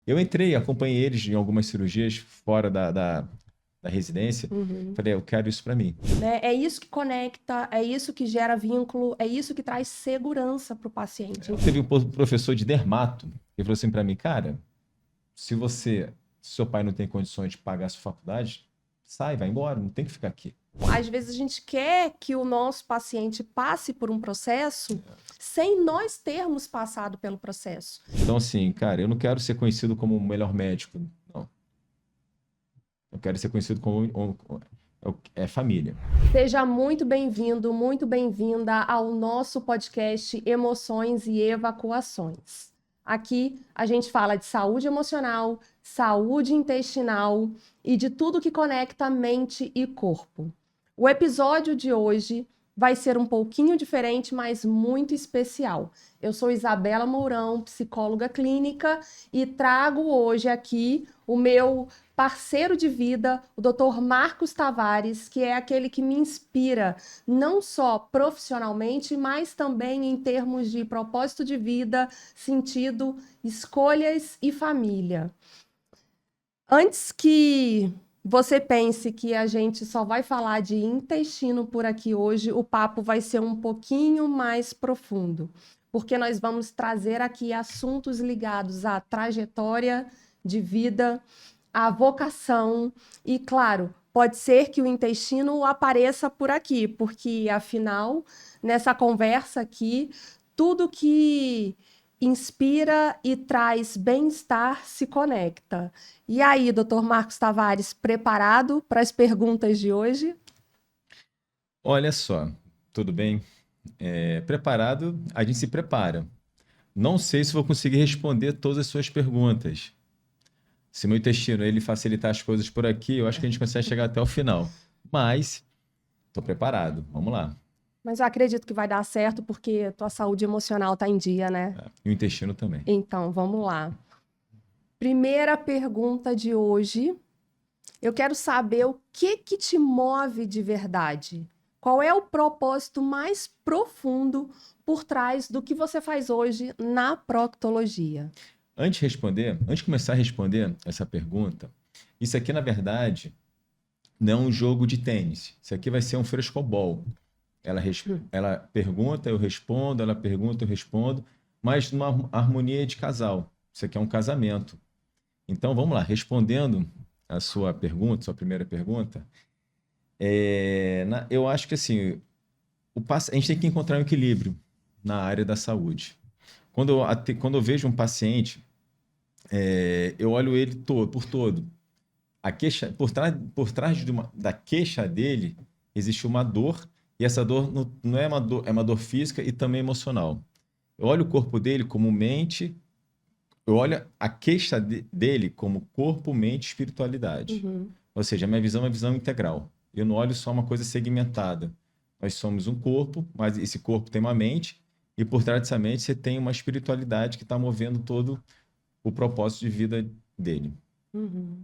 Eu entrei, acompanhei eles em algumas cirurgias fora da residência. Uhum. Falei, eu quero isso para mim. Né? É isso que conecta, é isso que gera vínculo, é isso que traz segurança para o paciente. Teve um professor de dermato que falou assim para mim, cara, se seu pai não tem condições de pagar a sua faculdade, sai, vai embora, não tem que ficar aqui. Às vezes a gente quer que o nosso paciente passe por um processo sem nós termos passado pelo processo. Então, assim, cara, eu não quero ser conhecido como o melhor médico, não. Eu quero ser conhecido como família. Seja muito bem-vindo, muito bem-vinda ao nosso podcast Emoções e Evacuações. Aqui a gente fala de saúde emocional, saúde intestinal e de tudo que conecta mente e corpo. O episódio de hoje vai ser um pouquinho diferente, mas muito especial. Eu sou Isabela Mourão, psicóloga clínica, e trago hoje aqui o meu parceiro de vida, o Dr. Marcos Tavares, que é aquele que me inspira não só profissionalmente, mas também em termos de propósito de vida, sentido, escolhas e família. Antes que você pense que a gente só vai falar de intestino por aqui hoje, o papo vai ser um pouquinho mais profundo, porque nós vamos trazer aqui assuntos ligados à trajetória de vida, à vocação e, claro, pode ser que o intestino apareça por aqui, porque afinal, nessa conversa aqui, tudo que inspira e traz bem-estar se conecta. E aí, doutor Marcos Tavares, preparado para as perguntas de hoje? Olha só, tudo bem? Preparado, a gente se prepara. Não sei se vou conseguir responder todas as suas perguntas. Se meu intestino ele facilitar as coisas por aqui, eu acho que a gente consegue chegar até o final. Mas estou preparado. Vamos lá. Mas eu acredito que vai dar certo porque tua saúde emocional está em dia, né? E o intestino também. Então, vamos lá. Primeira pergunta de hoje. Eu quero saber o que te move de verdade. Qual é o propósito mais profundo por trás do que você faz hoje na proctologia? Antes de começar a responder essa pergunta, isso aqui, na verdade, não é um jogo de tênis. Isso aqui vai ser um frescobol. Ela pergunta, eu respondo, ela pergunta, eu respondo, mas numa harmonia de casal. Isso aqui é um casamento. Então, vamos lá, respondendo a sua pergunta, sua primeira pergunta, eu acho que assim, a gente tem que encontrar um equilíbrio na área da saúde. Quando eu vejo um paciente, eu olho ele por todo. Por trás da queixa dele, existe uma dor, e essa dor não é uma dor, é uma dor física e também emocional. Eu olho o corpo dele como mente, eu olho a queixa dele como corpo, mente e espiritualidade. Uhum. Ou seja, a minha visão é uma visão integral. Eu não olho só uma coisa segmentada. Nós somos um corpo, mas esse corpo tem uma mente, e por trás dessa mente você tem uma espiritualidade que está movendo todo o propósito de vida dele. Uhum.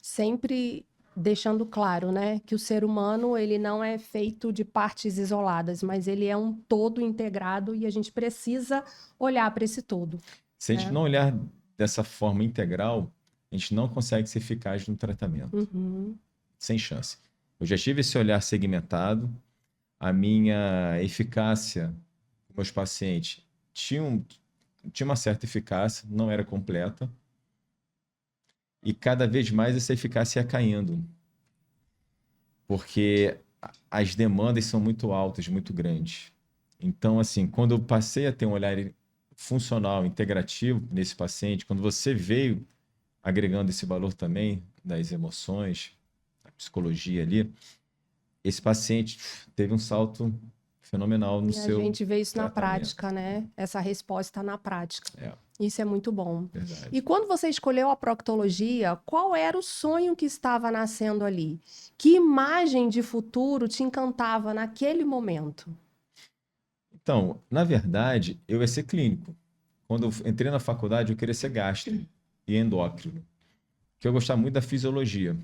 Sempre deixando claro, né, que o ser humano ele não é feito de partes isoladas, mas ele é um todo integrado e a gente precisa olhar para esse todo, Se a gente né? não olhar dessa forma integral, a gente não consegue ser eficaz no tratamento. Uhum. Sem chance. Eu já tive esse olhar segmentado, a minha eficácia com meus pacientes tinha uma certa eficácia, não era completa, e cada vez mais essa eficácia ia caindo, porque as demandas são muito altas, muito grandes. Então, assim, quando eu passei a ter um olhar funcional, integrativo nesse paciente, quando você veio agregando esse valor também das emoções, da psicologia ali, esse paciente teve um salto fenomenal no E a seu gente vê isso na tratamento. prática, né? Essa resposta na prática. É, Isso é muito bom. E verdade. quando você escolheu a proctologia, qual era o sonho que estava nascendo ali? Que imagem de futuro te encantava naquele momento? Então, na verdade, eu ia ser clínico. Quando eu entrei na faculdade, eu queria ser gastro e endócrino, que eu gostava muito da fisiologia.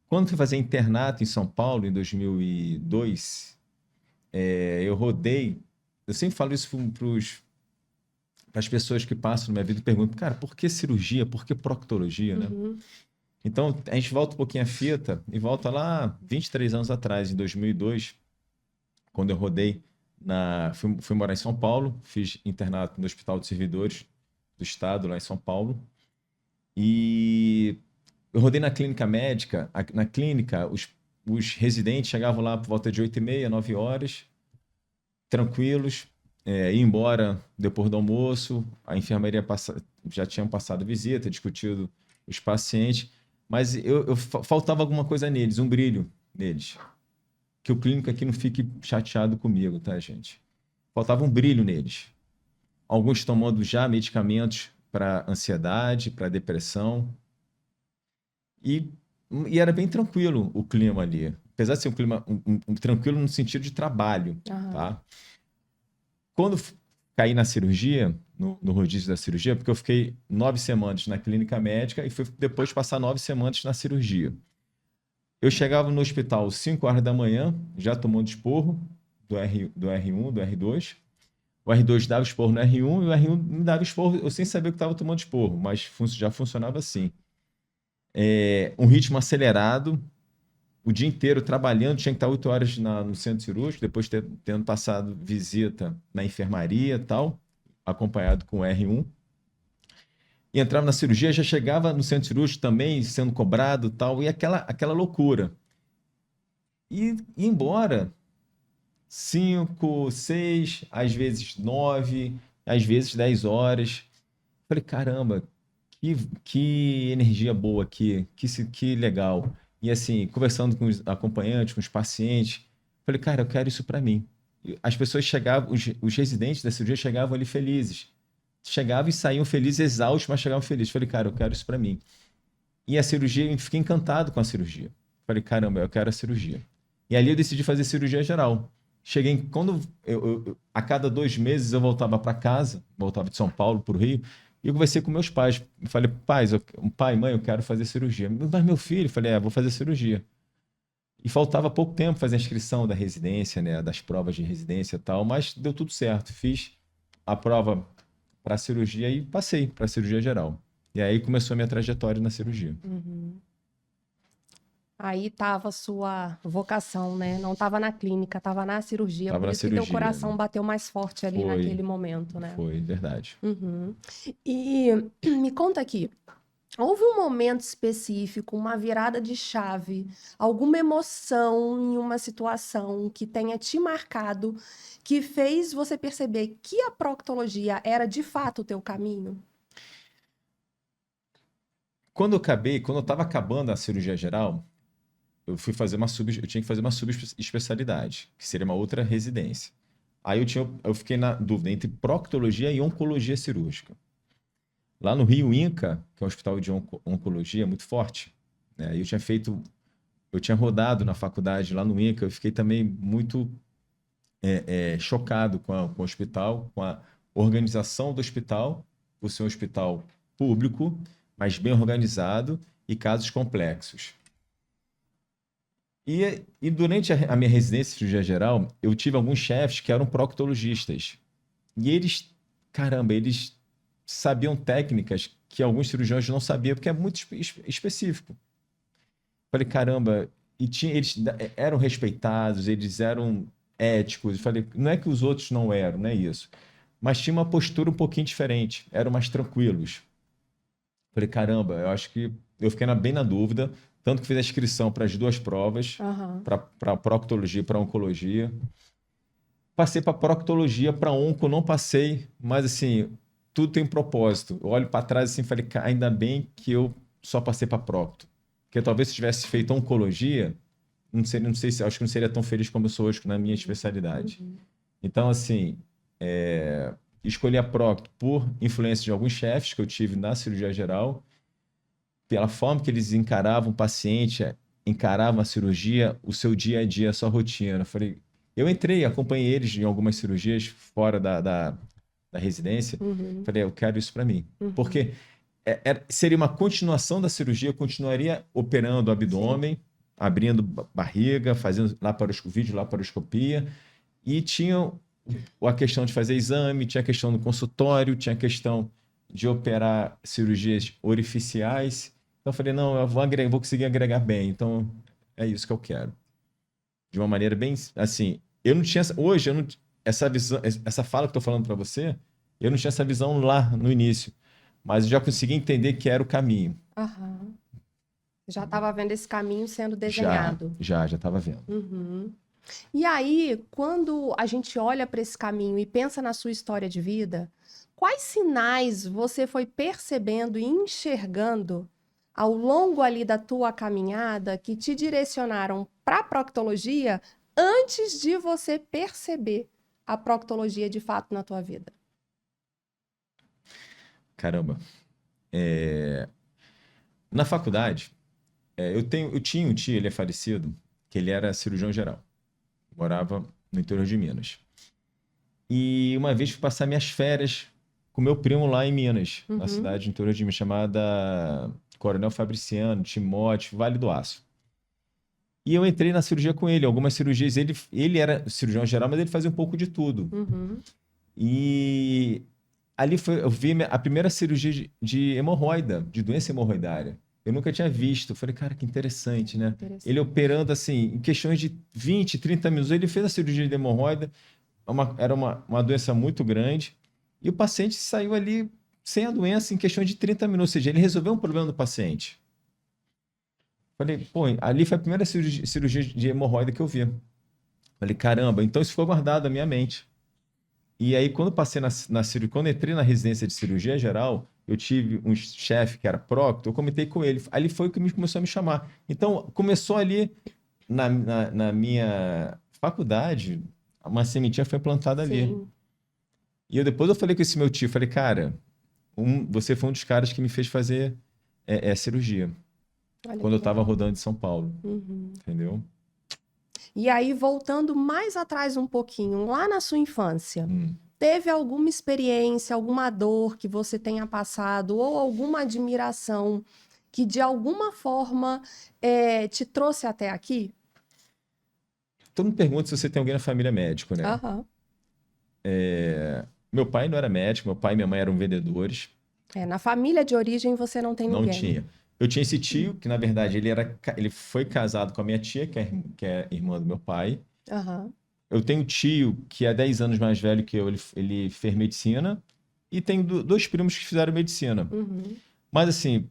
Quando fui fazer internato em São Paulo, em 2002, eu rodei. Eu sempre falo isso para as pessoas que passam na minha vida e perguntam, cara, por que cirurgia? Por que proctologia, né? Uhum. Então, a gente volta um pouquinho a fita e volta lá 23 anos atrás, em 2002, quando eu rodei, fui morar em São Paulo, fiz internato no Hospital de Servidores do Estado, lá em São Paulo, e eu rodei na clínica médica. Na clínica, os residentes chegavam lá por volta de 8h30, 9 horas, tranquilos, ia embora depois do almoço, a enfermaria já tinha passado visita, discutido os pacientes, mas faltava alguma coisa neles, um brilho neles. Que o clínico aqui não fique chateado comigo, tá, gente? Faltava um brilho neles. Alguns tomando já medicamentos para ansiedade, para depressão. E era bem tranquilo o clima ali. Apesar de ser um clima tranquilo no sentido de trabalho, tá? Quando caí na cirurgia, no rodízio da cirurgia, porque eu fiquei 9 semanas na clínica médica e fui depois passar 9 semanas na cirurgia. Eu chegava no hospital 5 horas da manhã, já tomando esporro do R1, do R2. O R2 dava esporro no R1 e o R1 me dava esporro, eu sem saber que estava tomando esporro, mas já funcionava assim. Um ritmo acelerado, o dia inteiro trabalhando, tinha que estar 8 horas no centro cirúrgico, depois tendo passado visita na enfermaria e tal, acompanhado com o R1. E entrava na cirurgia, já chegava no centro cirúrgico também, sendo cobrado e tal, e aquela loucura. E ia embora 5, 6, às vezes 9, às vezes 10 horas. Falei, caramba, que energia boa aqui, que legal. E assim, conversando com os acompanhantes, com os pacientes, falei, cara, eu quero isso para mim. E as pessoas chegavam, os residentes da cirurgia chegavam ali felizes. Chegavam e saíam felizes, exaustos, mas chegavam felizes. Falei, cara, eu quero isso para mim. E a cirurgia, eu fiquei encantado com a cirurgia. Falei, caramba, eu quero a cirurgia. E ali eu decidi fazer cirurgia geral. Cheguei, quando a cada 2 meses eu voltava para casa, voltava de São Paulo para o Rio, e eu conversei com meus pais. Falei, pai, mãe, eu quero fazer cirurgia. Mas meu filho, falei, vou fazer cirurgia. E faltava pouco tempo para fazer a inscrição da residência, né, das provas de residência e tal, mas deu tudo certo. Fiz a prova para cirurgia e passei para cirurgia geral. E aí começou a minha trajetória na cirurgia. Uhum. Aí estava a sua vocação, né? Não estava na clínica, estava na cirurgia. Tava Por na isso que teu cirurgia, coração né? bateu mais forte ali naquele momento, né? Foi, verdade. Uhum. E me conta aqui, houve um momento específico, uma virada de chave, alguma emoção em uma situação que tenha te marcado, que fez você perceber que a proctologia era de fato o teu caminho? Quando eu estava acabando a cirurgia geral, eu tinha que fazer uma subespecialidade, que seria uma outra residência. Aí eu fiquei na dúvida entre proctologia e oncologia cirúrgica. Lá no Rio Inca, que é um hospital de oncologia muito forte, né? Eu tinha rodado na faculdade lá no Inca, eu fiquei também muito chocado com o hospital, com a organização do hospital, por ser um hospital público, mas bem organizado e casos complexos. E durante a minha residência em cirurgia geral, eu tive alguns chefes que eram proctologistas. E eles, caramba, eles sabiam técnicas que alguns cirurgiões não sabiam, porque é muito específico. Falei, caramba, eles eram respeitados, eles eram éticos. Falei, não é que os outros não eram, não é isso. Mas tinha uma postura um pouquinho diferente, eram mais tranquilos. Falei, caramba, eu acho que eu fiquei bem na dúvida, tanto que fiz a inscrição para as 2 provas, para proctologia e para oncologia. Passei para proctologia, para onco não passei, mas assim, tudo tem um propósito. Eu olho para trás assim e falei, ainda bem que eu só passei para procto. Porque talvez se tivesse feito oncologia, não sei se acho que não seria tão feliz como eu sou hoje na minha especialidade. Uhum. Então, assim, escolhi a procto por influência de alguns chefes que eu tive na cirurgia geral, pela forma que eles encaravam o paciente, encaravam a cirurgia, o seu dia a dia, a sua rotina. Eu entrei, acompanhei eles em algumas cirurgias fora da residência. Uhum. Falei, eu quero isso para mim. Uhum. Porque seria uma continuação da cirurgia, eu continuaria operando o abdômen, abrindo barriga, fazendo vídeo laparoscopia, e tinha a questão de fazer exame, tinha a questão do consultório, tinha a questão de operar cirurgias orificiais. Então eu falei, não, vou conseguir agregar bem. Então é isso que eu quero. De uma maneira bem, assim, eu não tinha, hoje, eu não, essa visão, essa fala que eu estou falando para você, eu não tinha essa visão lá no início, mas eu já consegui entender que era o caminho. Aham. Já estava vendo esse caminho sendo Já desenhado. já estava vendo. Uhum. E aí, quando a gente olha para esse caminho e pensa na sua história de vida, quais sinais você foi percebendo e enxergando ao longo ali da tua caminhada que te direcionaram para a proctologia antes de você perceber a proctologia de fato na tua vida? Caramba. Na faculdade, eu tinha um tio, ele é falecido, que ele era cirurgião geral. Morava no interior de Minas. E uma vez fui passar minhas férias com meu primo lá em Minas, na Uhum, cidade do interior de Minas, chamada Coronel Fabriciano, Timóteo, Vale do Aço. E eu entrei na cirurgia com ele. Algumas cirurgias, ele era cirurgião geral, mas ele fazia um pouco de tudo. uhum. E ali eu vi a primeira cirurgia de hemorroida, de doença hemorroidária. Eu nunca tinha visto. Eu falei, cara, que interessante, né? Interessante. Ele operando assim, em questões de 20, 30 minutos, ele fez a cirurgia de hemorroida. Era uma doença muito grande. E o paciente saiu ali sem a doença em questões de 30 minutos. Ou seja, ele resolveu um problema do paciente. Falei, pô, ali foi a primeira cirurgia de hemorroida que eu vi. Falei, caramba, então isso ficou guardado na minha mente. E aí, quando passei na cirurgia, quando entrei na residência de cirurgia geral, eu tive um chefe que era procto, eu comentei com ele. Ali foi o que começou a me chamar. Então, começou ali na minha faculdade, uma sementinha foi plantada ali. Sim. E depois eu falei com esse meu tio, falei, cara, você foi um dos caras que me fez fazer cirurgia, Olha quando que eu estava legal. rodando de São Paulo, Uhum. entendeu? E aí, voltando mais atrás um pouquinho, lá na sua infância, Hum. teve alguma experiência, alguma dor que você tenha passado ou alguma admiração que de alguma forma te trouxe até aqui? Todo mundo pergunta se você tem alguém na família médico, né? Aham. Meu pai não era médico, meu pai e minha mãe eram vendedores. Na família de origem você não tem Não ninguém. tinha. Eu tinha esse tio, que na verdade ele foi casado com a minha tia, que é irmã do meu pai. Aham. Eu tenho um tio que é 10 anos mais velho que eu, ele fez medicina. E tenho dois primos que fizeram medicina. Uhum. Mas assim,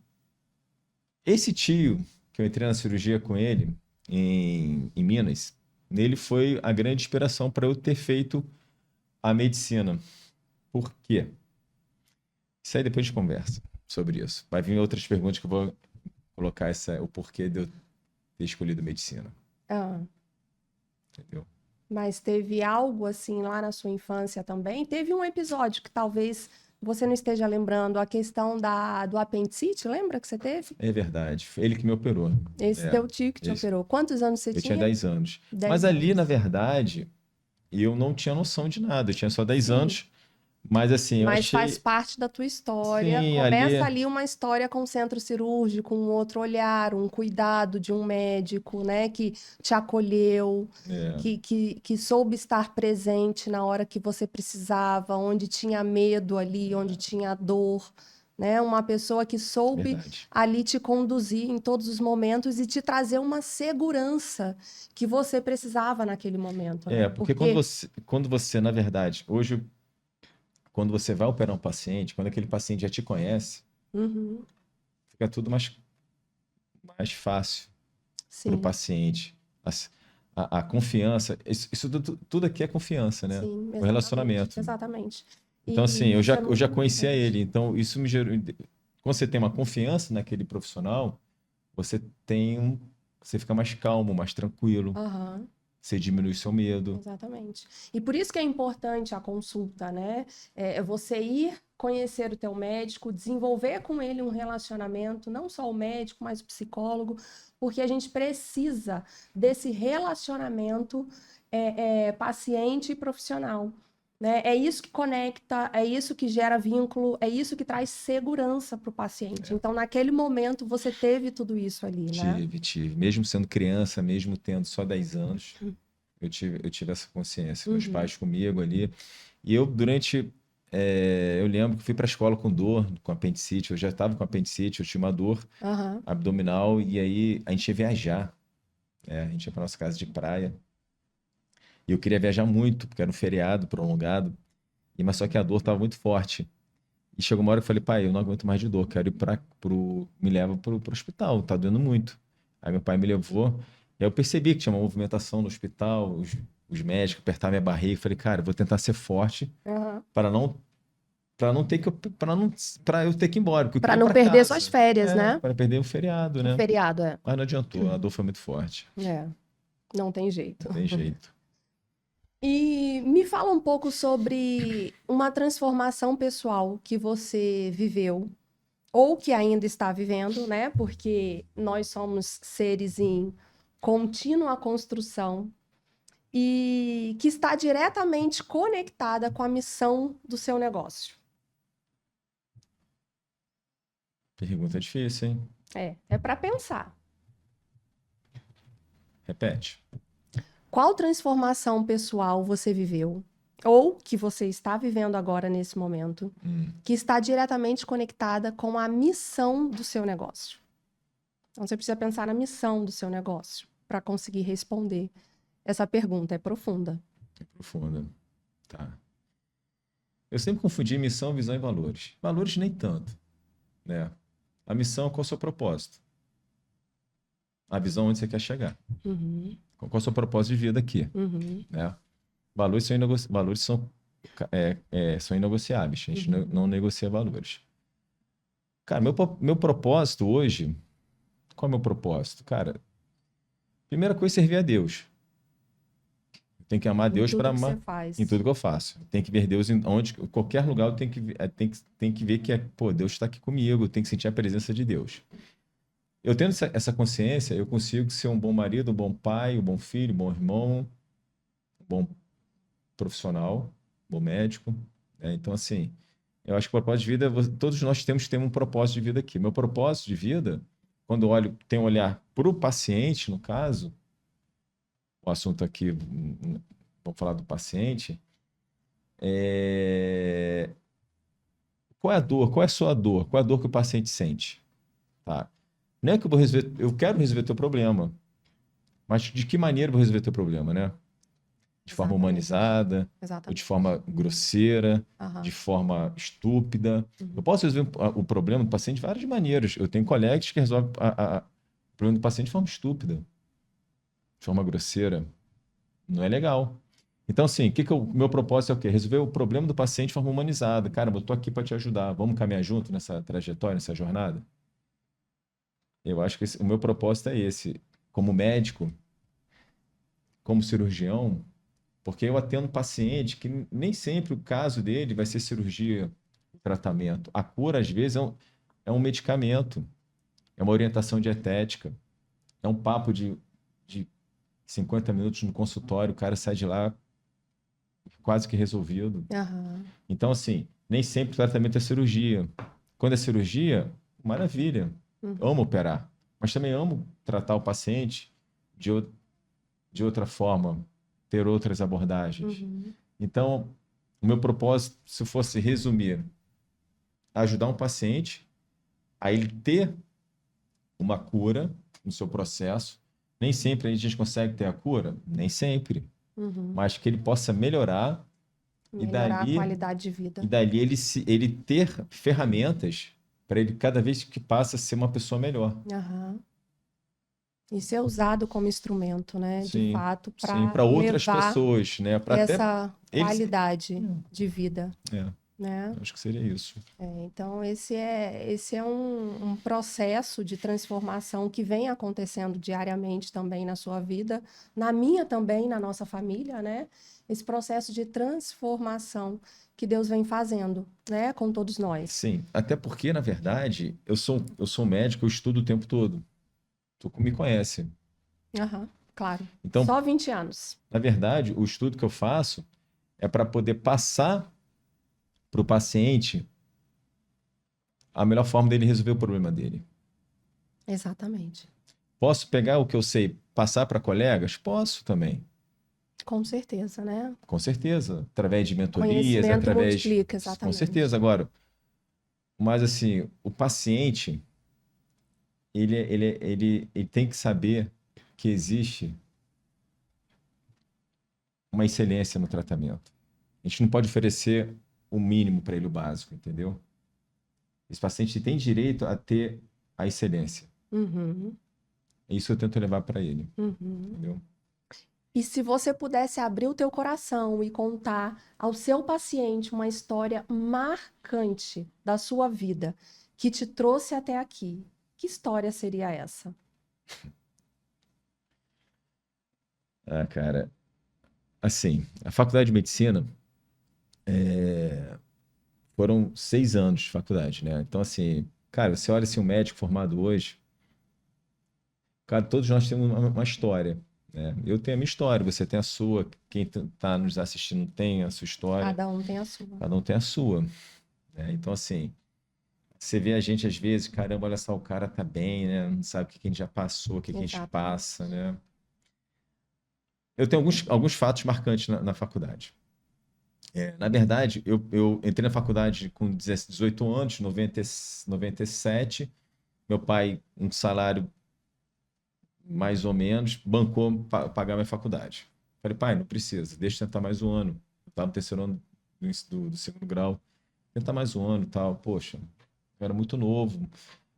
esse tio, que eu entrei na cirurgia com ele, em Minas, nele foi a grande inspiração para eu ter feito a medicina. Por quê? Isso aí depois a gente conversa sobre isso. Vai vir outras perguntas que eu vou colocar o porquê de eu ter escolhido medicina. Ah, Entendeu? mas teve algo assim lá na sua infância também? Teve um episódio que talvez você não esteja lembrando, a questão do apendicite, lembra que você teve? É verdade. Foi ele que me operou. Esse É, teu tio que te esse- operou. Quantos anos você eu tinha tinha? 10 anos. 10 Mas ali, anos. na verdade, eu não tinha noção de nada. Eu tinha só 10 Sim. anos. Mas assim, eu Mas faz achei. parte da tua história. Sim, Começa ali uma história com o centro cirúrgico, um outro olhar, um cuidado de um médico, né, que te acolheu, É, que soube estar presente na hora que você precisava, onde tinha medo ali, onde tinha dor, né? Uma pessoa que soube verdade. ali te conduzir em todos os momentos e te trazer uma segurança que você precisava naquele momento, né? Porque quando você, na verdade, hoje, quando você vai operar um paciente, quando aquele paciente já te conhece, Uhum, fica tudo mais fácil para o sim. paciente. A confiança, isso tudo aqui é confiança, né? Sim, O relacionamento. exatamente. Então, assim, E eu isso já, é eu já muito conhecia importante. ele, então isso me gerou. Quando você tem uma confiança naquele profissional, você você fica mais calmo, mais tranquilo, Aham, você diminui seu medo. exatamente. E por isso que é importante a consulta, né? É você ir conhecer o teu médico, desenvolver com ele um relacionamento, não só o médico, mas o psicólogo, porque a gente precisa desse relacionamento paciente e profissional. Né? É isso que conecta, é isso que gera vínculo, é isso que traz segurança para o paciente. Então, naquele momento, você teve tudo isso ali, né? Tive. Mesmo sendo criança, mesmo tendo só 10 anos. eu tive essa consciência. Meus pais comigo ali. E eu, eu lembro que fui para a escola com dor, com apendicite. Eu já estava com apendicite, eu tinha uma dor Aham. abdominal. E aí a gente ia viajar. A gente ia para nossa casa de praia. E eu queria viajar muito, porque era um feriado prolongado. Mas só que a dor estava muito forte. E chegou uma hora que eu falei, pai, eu não aguento mais de dor, quero ir me leva pro hospital, tá doendo muito. Aí meu pai me levou, e aí eu percebi que tinha uma movimentação no hospital, os médicos apertaram minha barriga, e falei, cara, eu vou tentar ser forte Aham. para não ter que para eu ter que ir embora, porque eu Para queria ir não para perder suas casa. férias, né? Para perder o feriado, O né? feriado, é. Mas não adiantou, a dor foi muito forte. É, não tem Não jeito. tem jeito. E me fala um pouco sobre uma transformação pessoal que você viveu ou que ainda está vivendo, né? Porque nós somos seres em contínua construção e que está diretamente conectada com a missão do seu negócio. Pergunta difícil, hein? É para pensar. Repete. Qual transformação pessoal você viveu ou que você está vivendo agora nesse momento, que está diretamente conectada com a missão do seu negócio? Então você precisa pensar na missão do seu negócio para conseguir responder essa pergunta. É profunda. É profunda. Tá. Eu sempre confundi missão, visão e valores. Valores nem tanto, né? A missão, qual é o seu propósito? A visão, onde você quer chegar? Uhum, Qual é o seu propósito de vida aqui, uhum, né? Valores são inegociáveis. A gente não negocia valores. Cara, meu propósito hoje, qual é o meu propósito? Cara, primeira coisa é servir a Deus. Eu tenho que amar em Deus para tudo que você amar faz. em tudo que eu faço. Tem que ver Deus em qualquer lugar eu tenho que ver que pô, Deus está aqui comigo, eu tenho que sentir a presença de Deus. Eu tendo essa consciência, eu consigo ser um bom marido, um bom pai, um bom filho, um bom irmão, um bom profissional, um bom médico, né? Então, assim, eu acho que o propósito de vida, todos nós temos que ter um propósito de vida aqui. Meu propósito de vida, quando eu olho, tenho um olhar para o paciente, no caso, o assunto aqui, vamos falar do paciente, qual é a dor? Qual é a sua dor? Qual é a dor que o paciente sente? Tá? Não é que eu vou resolver, eu quero resolver teu problema, mas de que maneira eu vou resolver teu problema, né? De forma Exatamente. humanizada, ou de Exatamente. forma grosseira, Aham. de forma estúpida. Eu posso resolver o problema do paciente de várias maneiras. Eu tenho colegas que resolvem o problema do paciente de forma estúpida, de forma grosseira. Não é legal. Então, assim, meu propósito é o quê? Resolver o problema do paciente de forma humanizada. Cara, eu tô aqui para te ajudar. Vamos caminhar junto nessa trajetória, nessa jornada? Eu acho que o meu propósito é esse. Como médico, como cirurgião, porque eu atendo paciente que nem sempre o caso dele vai ser cirurgia, tratamento. A cura, às vezes, é um medicamento, é uma orientação dietética, é um papo de 50 minutos no consultório, o cara sai de lá quase que resolvido. Aham. Então, assim, nem sempre o tratamento é cirurgia. Quando é cirurgia, maravilha, amo operar, mas também amo tratar o paciente de outra forma, ter outras abordagens. Então, o meu propósito, se eu fosse resumir, ajudar um paciente a ele ter uma cura no seu processo. Nem sempre a gente consegue ter a cura, nem sempre, mas que ele possa melhorar Melhorar a qualidade de vida. e dali ele ter ferramentas para ele cada vez que passa a ser uma pessoa melhor. Aham. E ser usado como instrumento, né? De Sim, fato, sim, para para outras levar pessoas, né? Para até essa eles. qualidade de vida, É, né? acho que seria isso. Então, esse é um processo de transformação que vem acontecendo diariamente também na sua vida, na minha também, na nossa família, né? Esse processo de transformação que Deus vem fazendo, né? Com todos nós. Sim, até porque, na verdade, eu sou médico, eu estudo o tempo todo. Tu me conhece. Aham, claro. Então, Só 20 anos. na verdade, o estudo que eu faço é para poder passar para o paciente a melhor forma dele resolver o problema dele. Exatamente. Posso pegar o que eu sei, passar para colegas? Posso também. Com certeza, né? Com certeza. Através de mentorias, Conhecimento através... multiplica, Com exatamente. certeza. Agora, mas assim, o paciente, ele tem que saber que existe uma excelência no tratamento. A gente não pode oferecer o mínimo para ele, o básico, entendeu? Esse paciente tem direito a ter a excelência. Uhum, Isso eu tento levar para ele, uhum. entendeu? E se você pudesse abrir o teu coração e contar ao seu paciente uma história marcante da sua vida que te trouxe até aqui, que história seria essa? Ah, cara, assim, a faculdade de medicina foram 6 anos de faculdade, né? Então, assim, cara, você olha assim, um médico formado hoje, cara, todos nós temos uma história, né? Eu tenho a minha história, você tem a sua, quem está nos assistindo tem a sua história, Cada um tem a sua. cada um tem a sua, né? Então, assim, você vê a gente às vezes, caramba, olha só, o cara tá bem, né? Não sabe o que que a gente já passou, o que que a gente Exatamente. passa, né? Eu tenho alguns fatos marcantes na faculdade. Na verdade, eu entrei na faculdade com 18 anos, 97. Meu pai, um salário mais ou menos, bancou pagar minha faculdade. Falei, pai, não precisa, deixa eu tentar mais um ano. Eu estava no terceiro ano do segundo grau. Tentar mais um ano e tal. Poxa, eu era muito novo.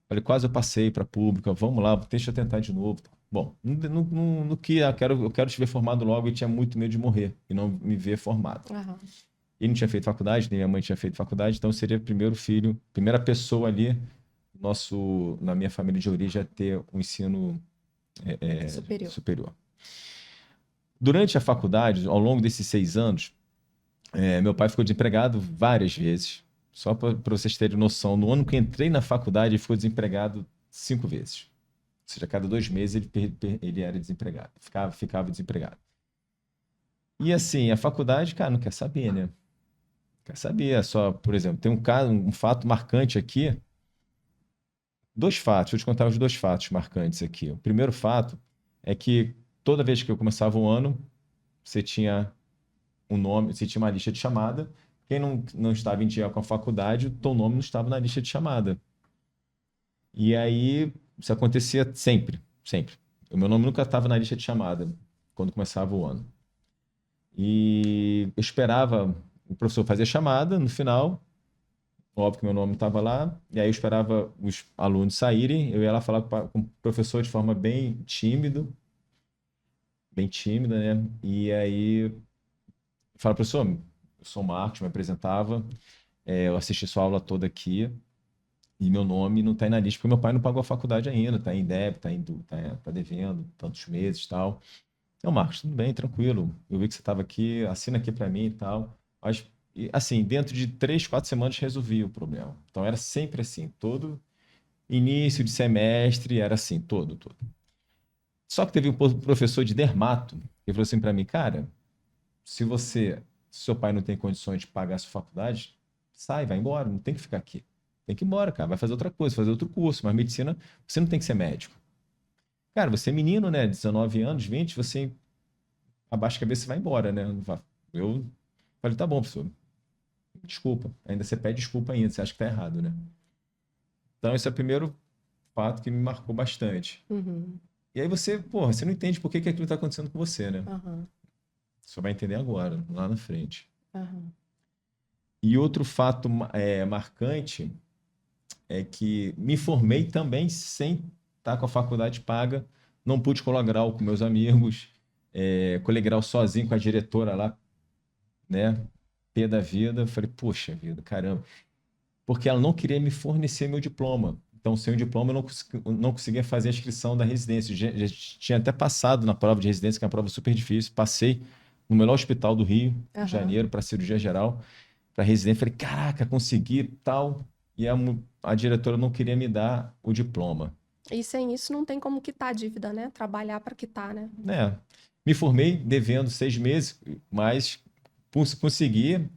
Falei, quase eu passei para a pública, vamos lá, deixa eu tentar de novo. Bom, no que eu quero te ver formado logo e tinha muito medo de morrer e não me ver formado. Aham. Ele não tinha feito faculdade, nem minha mãe tinha feito faculdade, então eu seria o primeiro filho, primeira pessoa ali na minha família de origem a ter um ensino Superior. superior. Durante a faculdade, ao longo desses 6 anos, meu pai ficou desempregado várias vezes. Só para vocês terem noção, no ano que eu entrei na faculdade, ele ficou desempregado 5 vezes. Ou seja, a cada 2 meses ele era desempregado, ficava desempregado. E assim, a faculdade, cara, não quer saber, né? Quer saber, é só, por exemplo, tem um fato marcante aqui. Dois fatos, vou te contar os dois fatos marcantes aqui. O primeiro fato é que toda vez que eu começava o ano, você tinha um nome, você tinha uma lista de chamada. Quem não estava em dia com a faculdade, o teu nome não estava na lista de chamada. E aí, isso acontecia sempre, sempre. O meu nome nunca estava na lista de chamada quando começava o ano. E eu esperava o professor fazer a chamada no final, óbvio que meu nome estava lá, e aí eu esperava os alunos saírem, eu ia lá falar com o professor de forma bem tímida, né? E aí fala, professor, eu sou o Marcos, me apresentava, eu assisti sua aula toda aqui, e meu nome não está aí na lista, porque meu pai não pagou a faculdade ainda, está em débito, tá devendo tantos meses e tal. Não, Marcos, tudo bem, tranquilo. Eu vi que você estava aqui, assina aqui para mim e tal. Mas, assim, dentro de 3, 4 semanas resolvi o problema. Então era sempre assim, todo início de semestre era assim, todo. Só que teve um professor de dermato que falou assim para mim, cara, se seu pai não tem condições de pagar a sua faculdade, sai, vai embora, não tem que ficar aqui. Tem que ir embora, cara, vai fazer outra coisa, fazer outro curso. Mas medicina, você não tem que ser médico. Cara, você é menino, né? 19 anos, 20, você abaixa a cabeça e vai embora, né? Eu falei, tá bom, professor. Desculpa. Ainda você pede desculpa ainda, você acha que tá errado, né? Então, esse é o primeiro fato que me marcou bastante. Uhum. E aí você não entende por que que aquilo tá acontecendo com você, né? Aham. Você vai entender agora, lá na frente. Aham. E outro fato marcante é que me formei também sem estar com a faculdade paga. Não pude colar grau com meus amigos, colei grau sozinho com a diretora lá, né? Pé da vida. Eu falei, poxa vida, caramba. Porque ela não queria me fornecer meu diploma. Então, sem o diploma, eu não conseguia fazer a inscrição da residência. Já tinha até passado na prova de residência, que é uma prova super difícil. Passei no melhor hospital do Rio de Aham. Janeiro para cirurgia geral, para residência. Falei, caraca, consegui tal. E a diretora não queria me dar o diploma. E sem isso não tem como quitar a dívida, né? Trabalhar para quitar, né? Me formei devendo 6 meses, mas consegui.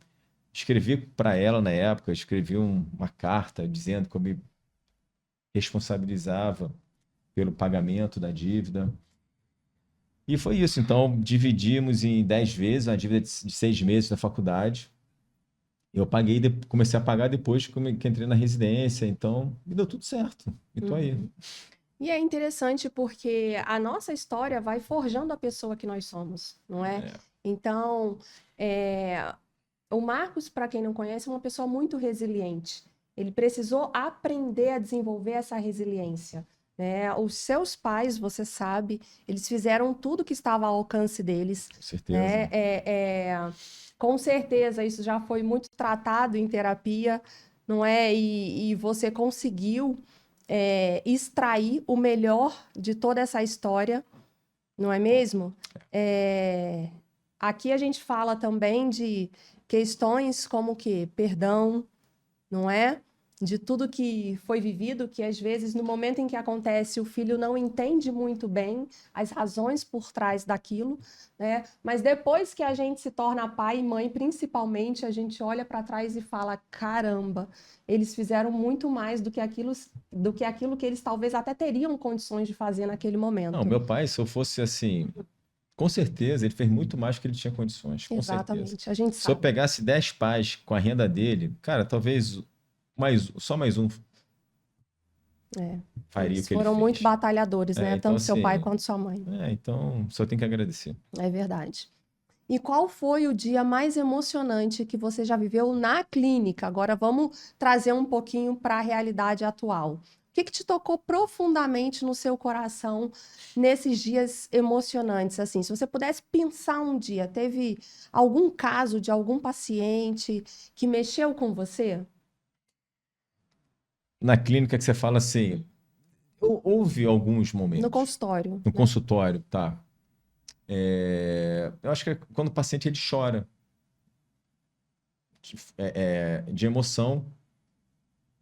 Escrevi para ela na época, escrevi uma carta dizendo que eu me responsabilizava pelo pagamento da dívida. E foi isso. Então, dividimos em 10 vezes, uma dívida de 6 meses da faculdade. Eu paguei, comecei a pagar depois que entrei na residência. Então, me deu tudo certo. E tô aí. Uhum. E é interessante porque a nossa história vai forjando a pessoa que nós somos, não é? É, Então, é, o Marcos, para quem não conhece, é uma pessoa muito resiliente. Ele precisou aprender a desenvolver essa resiliência, né? Os seus pais, você sabe, eles fizeram tudo que estava ao alcance deles, com certeza. né? Com certeza, isso já foi muito tratado em terapia, não é? E você conseguiu, extrair o melhor de toda essa história, não é mesmo? É, Aqui a gente fala também de questões como que perdão, não é? De tudo que foi vivido, que às vezes no momento em que acontece o filho não entende muito bem as razões por trás daquilo, né? Mas depois que a gente se torna pai e mãe, principalmente, a gente olha para trás e fala: caramba, eles fizeram muito mais do que aquilo que eles talvez até teriam condições de fazer naquele Não, momento. meu pai, se eu fosse assim, com certeza, ele fez muito mais do que ele tinha condições, com certeza. Exatamente, a gente Se eu sabe. pegasse 10 pais com a renda dele, cara, talvez só mais um É. faria o Eles que ele foram muito fez. batalhadores, É, né? então, Tanto seu pai assim, quanto sua mãe. então só tenho que agradecer. É verdade. E qual foi o dia mais emocionante que você já viveu na clínica? Agora vamos trazer um pouquinho para a realidade atual. O que te tocou profundamente no seu coração nesses dias emocionantes? Assim, se você pudesse pensar um dia, teve algum caso de algum paciente que mexeu com você? Na clínica que você fala assim, houve alguns No momentos. consultório, No né? consultório, tá. Eu acho que é quando o paciente ele chora de emoção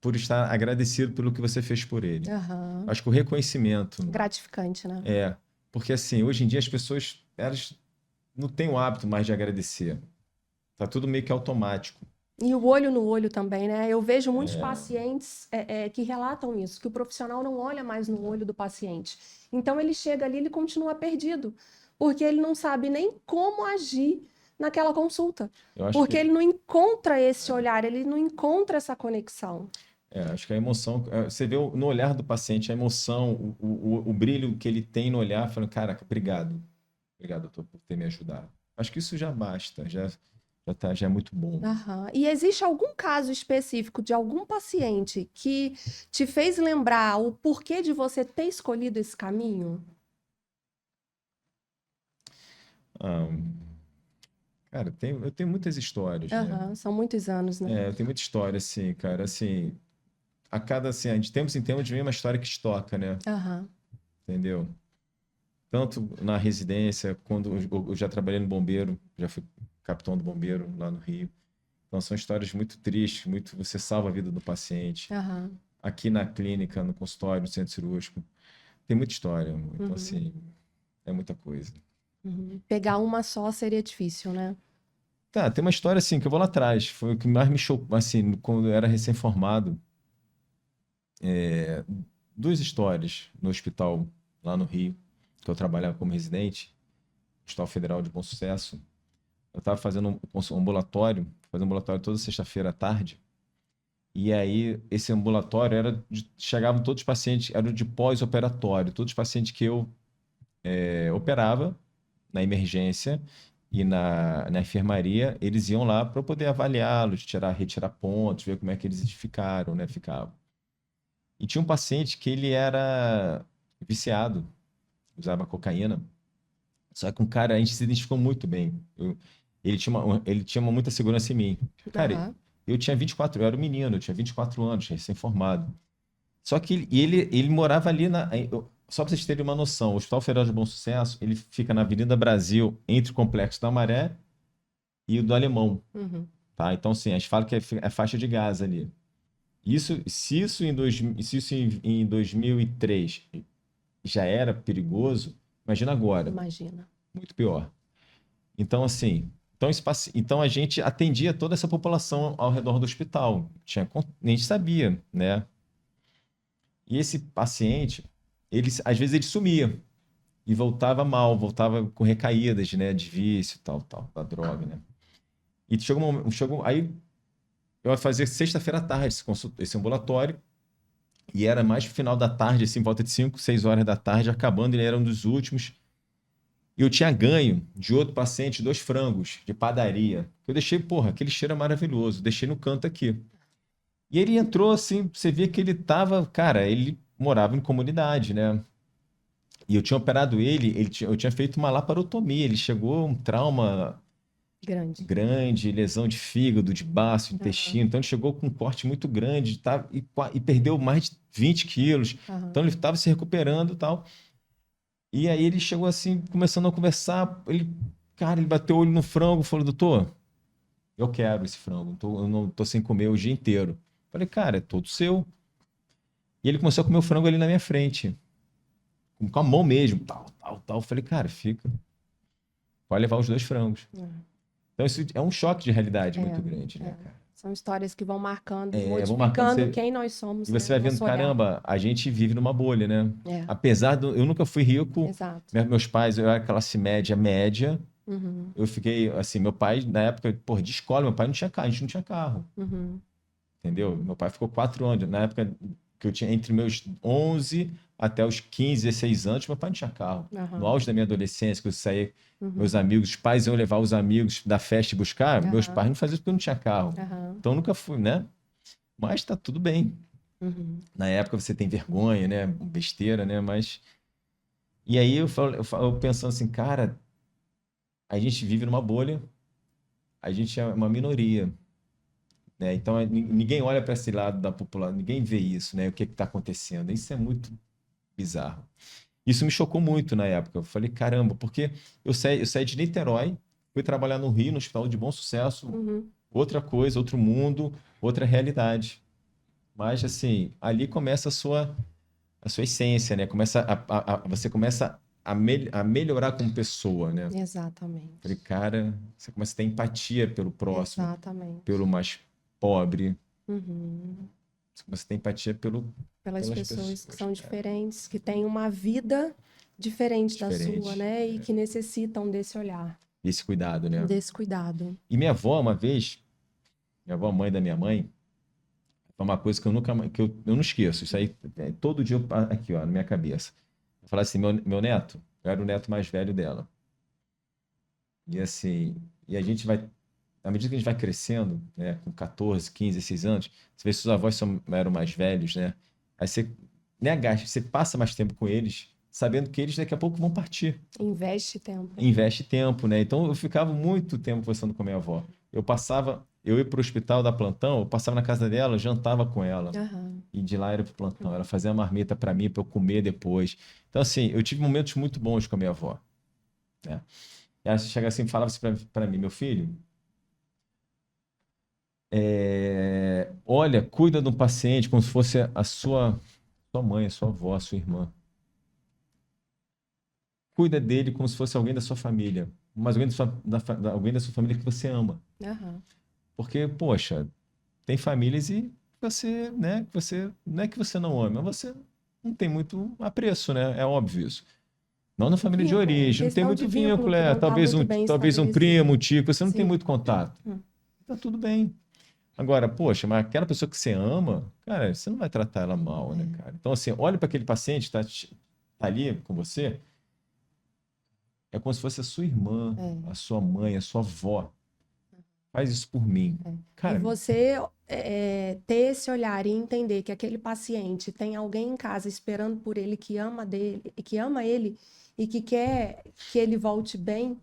por estar agradecido pelo que você fez por ele. Aham. Acho que o reconhecimento Gratificante, né? porque assim, hoje em dia as pessoas elas não têm o hábito mais de agradecer. Tá tudo meio que automático. E o olho no olho também, né? Eu vejo muitos pacientes que relatam isso, que o profissional não olha mais no olho do paciente. Então ele chega ali, ele continua perdido, porque ele não sabe nem como agir naquela consulta, Eu acho porque que ele não encontra esse olhar, ele não encontra essa conexão. acho que a emoção, você vê no olhar do paciente a emoção, o brilho que ele tem no olhar, falando, caraca, obrigado. Obrigado, doutor, por ter me ajudado. Acho que isso já basta, já é muito bom. Aham. E existe algum caso específico de algum paciente que te fez lembrar o porquê de você ter escolhido esse caminho? Ah, cara, eu tenho muitas histórias, né? Aham, são muitos anos, né? Eu tenho muita história, assim, cara, assim, de tempos em tempos vem uma história que te toca, né? Aham. Entendeu? Tanto na residência, quando eu já trabalhei no bombeiro, já fui capitão do bombeiro lá no Rio. Então são histórias muito tristes, muito você salva a vida do paciente. Aham. Aqui na clínica, no consultório, no centro cirúrgico, tem muita história. Então Uhum. assim, é muita coisa. Uhum. Pegar uma só seria difícil, né? Tá, tem uma história assim que eu vou lá atrás, foi o que mais me chocou, assim, quando eu era recém-formado, duas histórias no hospital lá no Rio, que eu trabalhava como residente, Hospital Federal de Bom Sucesso. Eu estava fazendo um ambulatório, fazendo ambulatório toda sexta-feira à tarde. E aí, esse ambulatório chegavam todos os pacientes, era de pós-operatório, todos os pacientes que eu operava na emergência e na enfermaria, eles iam lá para eu poder avaliá-los, retirar pontos, ver como é que eles ficaram, né? Ficavam. E tinha um paciente que ele era viciado, usava cocaína. Só que um cara, a gente se identificou muito bem. Ele tinha muita segurança em mim. Cara, Aham. eu tinha 24, eu era um menino, eu tinha 24 anos, recém-formado. Só que ele morava ali só para vocês terem uma noção, o Hospital Federal de Bom Sucesso, ele fica na Avenida Brasil, entre o Complexo da Maré e o do Alemão, Uhum. tá? Então, assim, a gente fala que é faixa de gás ali. Se isso em 2003 já era perigoso, imagina agora, Imagina. muito pior. Então, assim, então a gente atendia toda essa população ao redor do hospital. A gente sabia, né? E esse paciente, às vezes ele sumia. e voltava mal, voltava com recaídas, né, de vício, tal, da droga, né? E aí eu ia fazer sexta-feira à tarde esse ambulatório, e era mais pro final da tarde, assim, volta de 5, 6 horas da tarde, acabando, ele era um dos últimos. E eu tinha ganho de outro paciente 2 frangos de padaria. Eu deixei, porra, aquele cheiro é maravilhoso, deixei no canto aqui. E ele entrou assim, você via que ele tava, cara, ele morava em comunidade, né? E eu tinha operado eu tinha feito uma laparotomia, ele chegou um trauma Grande. grande, lesão de fígado, de baço, intestino. Então ele chegou com um corte muito grande, tá? E perdeu mais de 20 quilos. Então ele estava se recuperando e tal. E aí ele chegou assim, começando a conversar. Cara, ele bateu o olho no frango, falou: doutor, eu quero esse frango, eu não tô sem comer o dia inteiro. Falei: cara, é todo seu. E ele começou a comer o frango ali na minha frente, com a mão mesmo, tal. Falei: cara, fica. Pode levar os 2 frangos. Então isso é um choque de realidade muito grande, né, cara? São histórias que vão marcando, Vão marcando modificando quem nós somos, e você vai vendo, nosso olhar. caramba, a gente vive numa bolha, né? Apesar eu nunca fui rico, Exato. meus pais, eu era classe média. Eu fiquei, assim, meu pai, na época, pô, de escola, meu pai não tinha carro, a gente não tinha carro. Entendeu? Meu pai ficou 4 anos. Na época que eu tinha, entre meus 11 até os 15, 16 anos, meu pai não tinha carro. No auge da minha adolescência, que eu saía, meus amigos, os pais iam levar os amigos da festa e buscar, meus pais não faziam isso porque eu não tinha carro. Então eu nunca fui, né? Mas tá tudo bem. Na época você tem vergonha, né? Besteira, né? Mas... E aí eu pensando assim, cara, a gente vive numa bolha, a gente é uma minoria, né? Então ninguém olha para esse lado da população, ninguém vê isso, né? O que está acontecendo? Isso é muito bizarro. Isso me chocou muito na época. Eu falei, caramba, porque eu saí de Niterói, fui trabalhar no Rio, no Hospital de Bom Sucesso, outra coisa, outro mundo, outra realidade. Mas, assim, ali começa a sua essência, né? Você começa a melhorar como pessoa, né? Exatamente. Falei, cara, você começa a ter empatia pelo próximo, Exatamente. pelo mais pobre. Você começa a ter empatia pelas pessoas que são diferentes, que têm uma vida diferente da sua, né? E que necessitam desse olhar. Desse cuidado, né? Desse cuidado. E minha avó, uma vez, minha avó, mãe da minha mãe, foi uma coisa que eu não esqueço. Isso aí, todo dia, aqui, ó, na minha cabeça. Eu falava assim, meu neto, eu era o neto mais velho dela. E assim, a gente vai, à medida que a gente vai crescendo, né, com 14, 15, 16 anos, você vê se os avós eram mais velhos, né? Aí você, você passa mais tempo com eles, sabendo que eles daqui a pouco vão partir. Investe tempo. Investe tempo, né? Então eu ficava muito tempo conversando com a minha avó. Eu ia para o hospital da plantão, eu passava na casa dela, jantava com ela. E de lá era pro plantão. Ela fazia a marmita para mim, para eu comer depois. Então, assim, eu tive momentos muito bons com a minha avó, né? E ela chega assim e falava assim para mim, meu filho, olha, cuida de um paciente como se fosse a sua mãe, a sua avó, a sua irmã. Cuida dele como se fosse alguém da sua família, mas alguém da sua família que você ama. Porque, poxa, tem famílias e você, né, não é que você não ama, mas você não tem muito apreço, né? É óbvio isso. Não na família de origem, não tem muito vínculo, talvez um primo, um tio, você não tem muito contato. Tá tudo bem. Agora, poxa, mas aquela pessoa que você ama, cara, você não vai tratar ela mal, né, cara? Então, assim, olha para aquele paciente que tá ali com você, é como se fosse a sua irmã, a sua mãe, a sua avó. Faz isso por mim. Cara, e você ter esse olhar e entender que aquele paciente tem alguém em casa esperando por ele que ama ele e que quer que ele volte bem,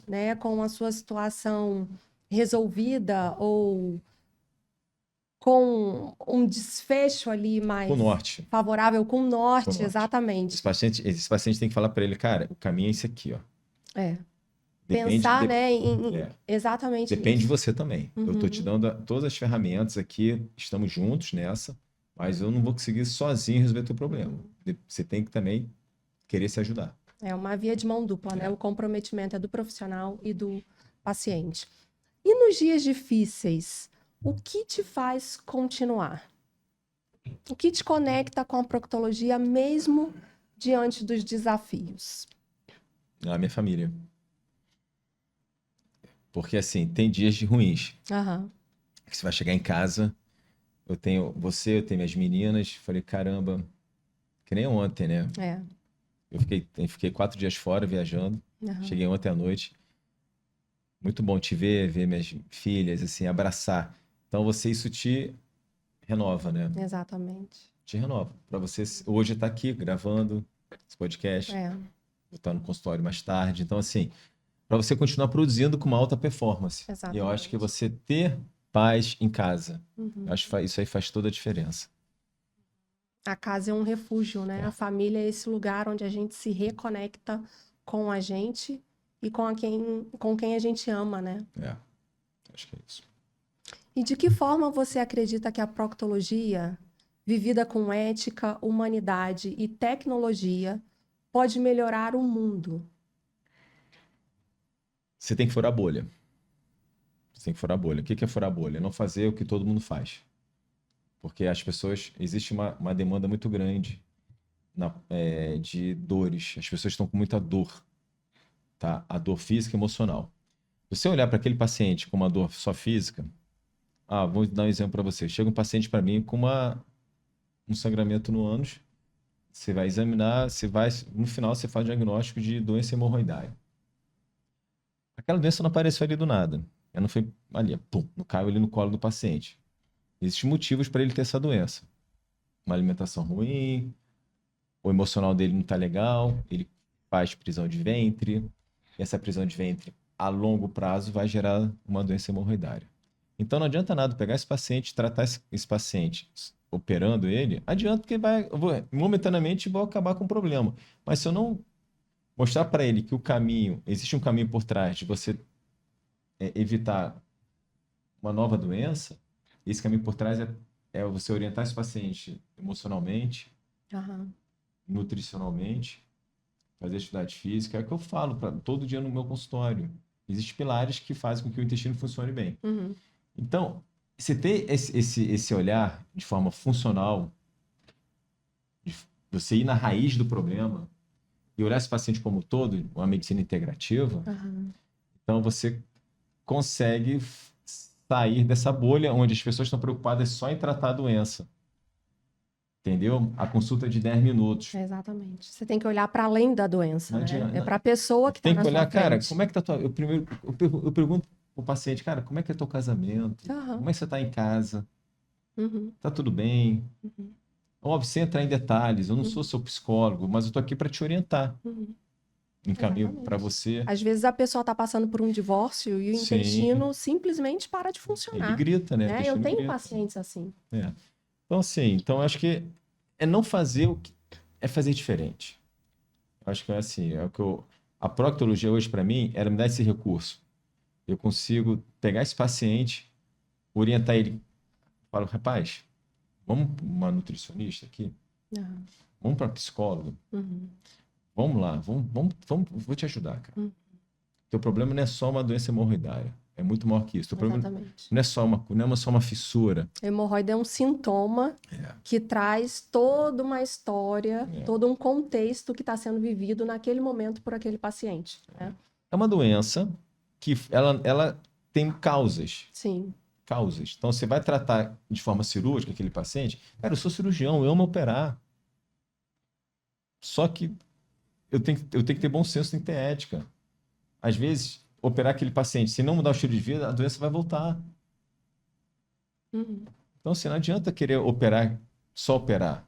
né, com a sua situação resolvida ou com um desfecho ali mais com norte. favorável, com norte, norte. Exatamente. Esse paciente tem que falar para ele, cara, o caminho é esse aqui, ó. Pensar, né, exatamente Depende de nisso. você também. Eu estou te dando todas as ferramentas aqui, estamos juntos nessa, mas eu não vou conseguir sozinho resolver o teu problema. Você tem que também querer se ajudar. É uma via de mão dupla, né? O comprometimento é do profissional e do paciente. E nos dias difíceis, o que te faz continuar? O que te conecta com a proctologia mesmo diante dos desafios? A minha família. Porque, assim, tem dias de ruins. Aham. Que você vai chegar em casa, eu tenho você, eu tenho minhas meninas. Falei, caramba, que nem ontem, né? É. Eu fiquei 4 dias fora viajando. Aham. Cheguei ontem à noite. Muito bom te ver, ver minhas filhas, assim, abraçar. Então, isso te renova, né? Exatamente. Te renova. Para você hoje estar aqui gravando esse podcast, É. vou estar no consultório mais tarde. Então, assim, para você continuar produzindo com uma alta performance. E eu acho que Exatamente. você ter paz em casa, eu Uhum. acho que isso aí faz toda a diferença. A casa é um refúgio, né? É, A família é esse lugar onde a gente se reconecta com a gente e com quem a gente ama, né? é, acho que é isso. E de que forma você acredita que a proctologia, vivida com ética, humanidade e tecnologia, pode melhorar o mundo? Você tem que furar a bolha. Você tem que furar a bolha. O que é furar a bolha? É não fazer o que todo mundo faz. Porque as pessoas, existe uma demanda muito grande de dores. As pessoas estão com muita dor, tá? A dor física e emocional. Se você olhar para aquele paciente com uma dor só física, vou dar um exemplo para você. Chega um paciente para mim com um sangramento no ânus, você vai examinar, no final você faz o diagnóstico de doença hemorroidária. Aquela doença não apareceu ali do nada. Ela não foi ali, pum, não caiu ali no colo do paciente. Existem motivos para ele ter essa doença. Uma alimentação ruim, o emocional dele não está legal, ele faz prisão de ventre, e essa prisão de ventre, a longo prazo, vai gerar uma doença hemorroidária. Então não adianta nada pegar esse paciente, tratar esse paciente operando ele, adianta porque momentaneamente vou acabar com o problema. Mas se eu não mostrar para ele que existe um caminho por trás de você evitar uma nova doença, esse caminho por trás é você orientar esse paciente emocionalmente, Aham. nutricionalmente, fazer atividade física. É o que eu falo todo dia no meu consultório. Existem pilares que fazem com que o intestino funcione bem. Uhum. Então, você ter esse olhar de forma funcional, de você ir na raiz do problema e olhar esse paciente como um todo, uma medicina integrativa, Aham. então você consegue sair dessa bolha onde as pessoas estão preocupadas só em tratar a doença. Entendeu? A consulta de 10 minutos. Exatamente. Você tem que olhar para além da doença, Não né? É adianta. para a pessoa que está Tem na que sua olhar, cara, frente. como é que tá tua. Eu pergunto pro paciente, cara, como é que é teu casamento? Aham. Como é que você tá em casa? Uhum. Tá tudo bem? Uhum. Óbvio, sem entrar em detalhes, eu não sou Uhum. seu psicólogo, mas eu tô aqui para te orientar. Uhum. Encaminho para Exatamente. você. Às vezes a pessoa está passando por um divórcio e o Sim, intestino simplesmente para de ele funcionar, grita, né? O né? Eu intestino tenho grita. pacientes assim. É. Então, assim, eu acho que é não fazer o que é fazer diferente. Eu acho que é assim, a proctologia hoje para mim era me dar esse recurso. Eu consigo pegar esse paciente, orientar ele, falo, rapaz, vamos para uma nutricionista aqui, Aham. vamos para psicólogo, Uhum. vamos lá, vou te ajudar, cara. Uhum. Teu problema não é só uma doença hemorroidária, é muito maior que isso. Teu problema Exatamente. não é só uma fissura. Hemorroida é um sintoma É, que traz toda uma história, é. todo um contexto que está sendo vivido naquele momento por aquele paciente, né? É uma doença que ela tem causas. Sim. Causas. Então, você vai tratar de forma cirúrgica aquele paciente. Cara, eu sou cirurgião, eu amo operar. Só que eu tenho que ter bom senso, tem que ter ética. Às vezes, operar aquele paciente, se não mudar o estilo de vida, a doença vai voltar. Uhum. Então, assim, não adianta querer operar, só operar.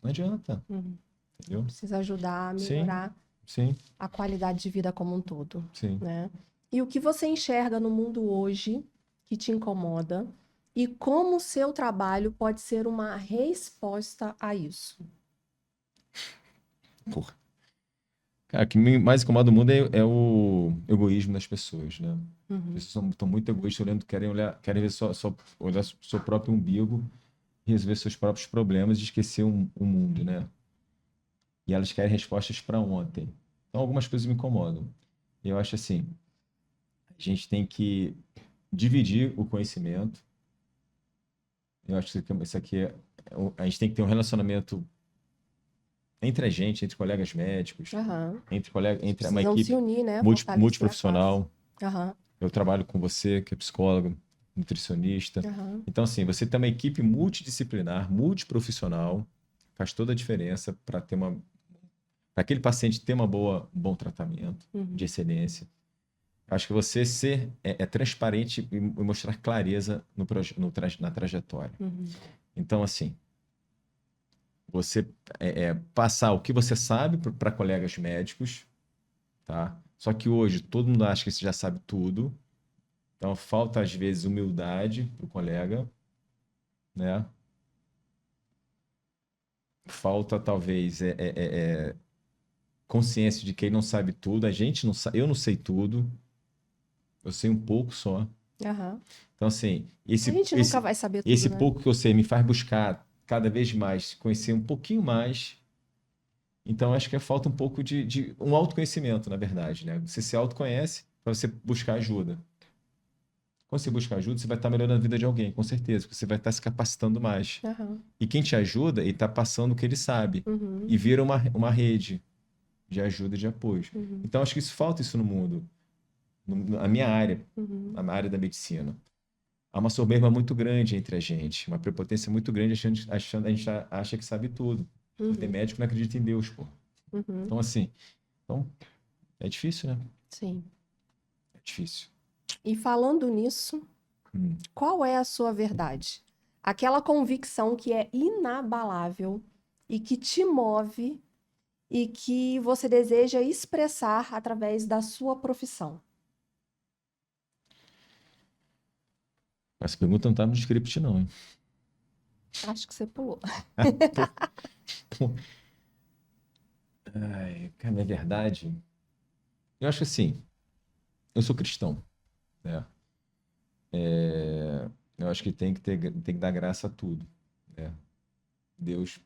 Não adianta, Uhum. entendeu? Precisa ajudar a Sim, melhorar sim, a qualidade de vida como um todo, sim. né? E o que você enxerga no mundo hoje que te incomoda e como o seu trabalho pode ser uma resposta a isso? Porra. Cara, o que me mais incomoda no mundo é o egoísmo das pessoas, né? As Uhum. pessoas estão muito egoístas, querem ver olhar seu próprio umbigo, resolver seus próprios problemas e esquecer o mundo, né? E elas querem respostas para ontem. Então, algumas coisas me incomodam. Eu acho assim, a gente tem que dividir o conhecimento. Eu acho que isso aqui a gente tem que ter um relacionamento entre a gente, entre colegas médicos, Aham. entre uma Precisam se equipe unir, né? Fortalecer a multiprofissional. classe. Aham, Eu trabalho com você, que é psicólogo, nutricionista. aham. Então, assim, você ter uma equipe multidisciplinar, multiprofissional, faz toda a diferença para para aquele paciente ter um bom tratamento Uhum. de excelência. Acho que você é transparente e mostrar clareza na trajetória. Uhum. Então, assim, você passar o que você sabe para colegas médicos, tá? Só que hoje todo mundo acha que você já sabe tudo. Então, falta, às vezes, humildade para o colega, né? Falta, talvez, consciência de que ele não sabe tudo. A gente não sabe, eu não sei tudo. Eu sei um pouco só. Aham. Então, assim, A gente nunca vai saber tudo, esse né? pouco que eu sei me faz buscar cada vez mais, conhecer um pouquinho mais. Então, acho que falta um pouco de um autoconhecimento, na verdade, né? Você se autoconhece para você buscar ajuda. Quando você busca ajuda, você vai estar melhorando a vida de alguém, com certeza, porque você vai estar se capacitando mais. Aham. E quem te ajuda, ele está passando o que ele sabe. Uhum. E vira uma rede de ajuda e de apoio. Uhum. Então, acho que falta isso no mundo. Na minha área, Uhum. na área da medicina. Há uma soberba muito grande entre a gente, uma prepotência muito grande, a gente acha que sabe tudo. Tem Uhum. médico que não acredita em Deus, pô. Uhum. Então, assim, é difícil, né? Sim. É difícil. E falando nisso, qual é a sua verdade? Aquela convicção que é inabalável e que te move e que você deseja expressar através da sua profissão. Essa pergunta não tá no script, não, hein? Acho que você pulou. Pô. Ai, cara, é verdade. Eu acho que assim, eu sou cristão, né? Eu acho que tem que dar graça a tudo, né? Deus,